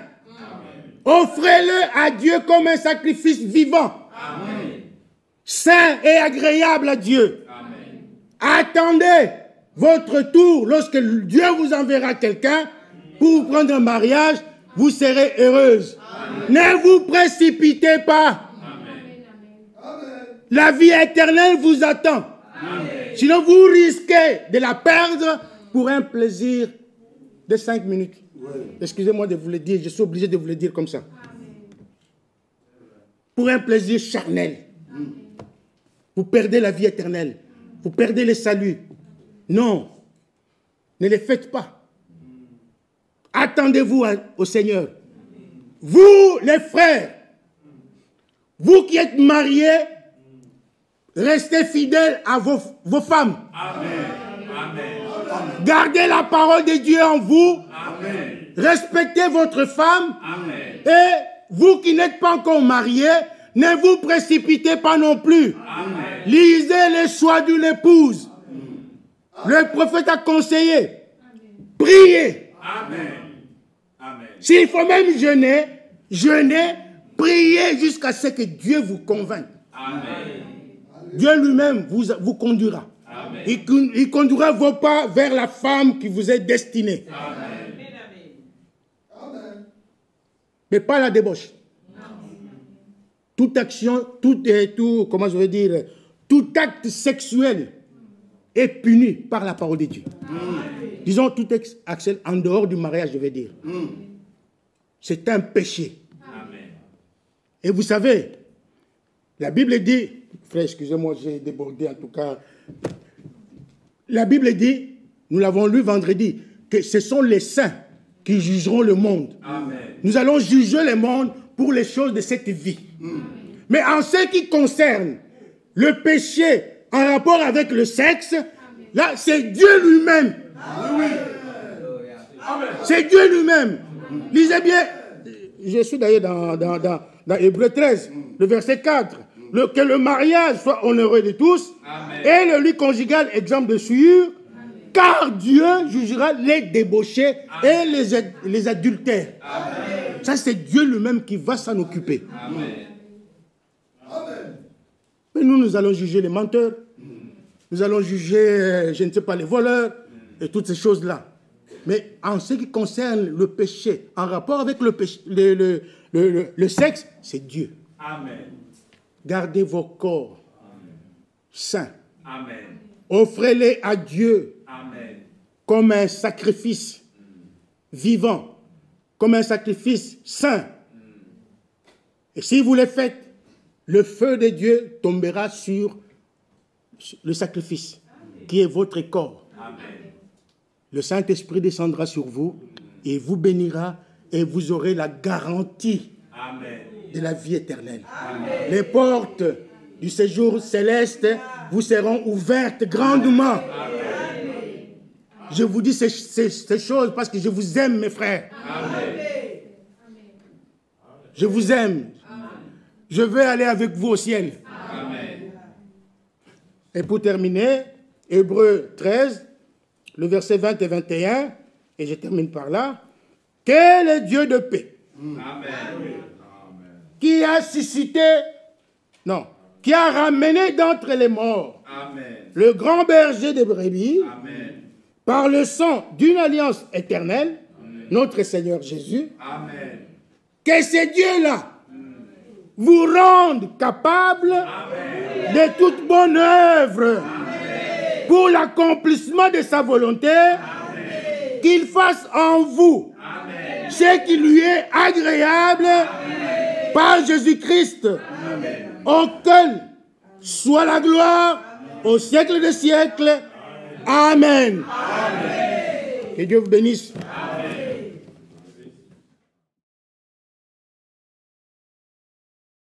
Offrez-le à Dieu comme un sacrifice vivant. Amen. Saint et agréable à Dieu. Amen. Attendez votre tour. Lorsque Dieu vous enverra quelqu'un pour vous prendre un mariage, vous serez heureuse. Amen. Ne vous précipitez pas. La vie éternelle vous attend. Amen. Sinon, vous risquez de la perdre pour un plaisir de 5 minutes. Excusez-moi de vous le dire, je suis obligé de vous le dire comme ça. Pour un plaisir charnel. Vous perdez la vie éternelle. Vous perdez le salut. Non. Ne le faites pas. Attendez-vous au Seigneur. Vous, les frères, vous qui êtes mariés, restez fidèles à vos femmes. Amen. Amen. Gardez la parole de Dieu en vous. Amen. Respectez votre femme. Amen. Et vous qui n'êtes pas encore mariés, ne vous précipitez pas non plus. Amen. Lisez les choix d'une épouse. Le prophète a conseillé. Priez. Amen. Amen. S'il faut même jeûner, priez jusqu'à ce que Dieu vous convainque. Amen. Dieu lui-même vous conduira. Amen. Il conduira vos pas vers la femme qui vous est destinée. Amen. Mais pas la débauche. Toute action, comment je veux dire, tout acte sexuel est puni par la parole de Dieu. Disons tout acte en dehors du mariage, je veux dire. C'est un péché. Amen. Et vous savez, la Bible dit, frère, excusez-moi, j'ai débordé en tout cas. La Bible dit, nous l'avons lu vendredi, que ce sont les saints qui jugeront le monde. Amen. Nous allons juger le monde pour les choses de cette vie. Mais en ce qui concerne le péché en rapport avec le sexe, là, c'est Dieu lui-même. C'est Dieu lui-même. Lisez bien. Je suis d'ailleurs dans Hébreux 13, le verset 4. Que le mariage soit honoré de tous. Amen. Et le lit conjugal, exemple de souillure. Car Dieu jugera les débauchés et les adultères. Amen. Ça, c'est Dieu lui-même qui va s'en occuper. Amen. Mais nous allons juger les menteurs. Nous allons juger, je ne sais pas, les voleurs et toutes ces choses-là. Mais en ce qui concerne le péché, en rapport avec le sexe, c'est Dieu. Amen. Gardez vos corps saints. Amen. Offrez-les à Dieu Amen. comme un sacrifice vivant, comme un sacrifice saint. Et si vous le faites, le feu de Dieu tombera sur le sacrifice, qui est votre corps. Amen. Le Saint-Esprit descendra sur vous et vous bénira et vous aurez la garantie Amen. de la vie éternelle. Amen. Les portes du séjour céleste vous seront ouvertes grandement. Amen. Je vous dis ces choses parce que je vous aime, mes frères. Amen. Je vous aime. Je veux aller avec vous au ciel. Amen. Et pour terminer, Hébreux 13, le verset 20 et 21, et je termine par là. Quel est Dieu de paix? Amen. Qui a suscité, non, qui a ramené d'entre les morts Amen. le grand berger des brebis Amen. par le sang d'une alliance éternelle, notre Seigneur Jésus, Amen. Que ces dieux-là vous rendent capables de toute bonne œuvre pour l'accomplissement de sa volonté, qu'il fasse en vous ce qui lui est agréable par Jésus-Christ, auquel soit la gloire au siècle des siècles. Amen. Que Dieu vous bénisse.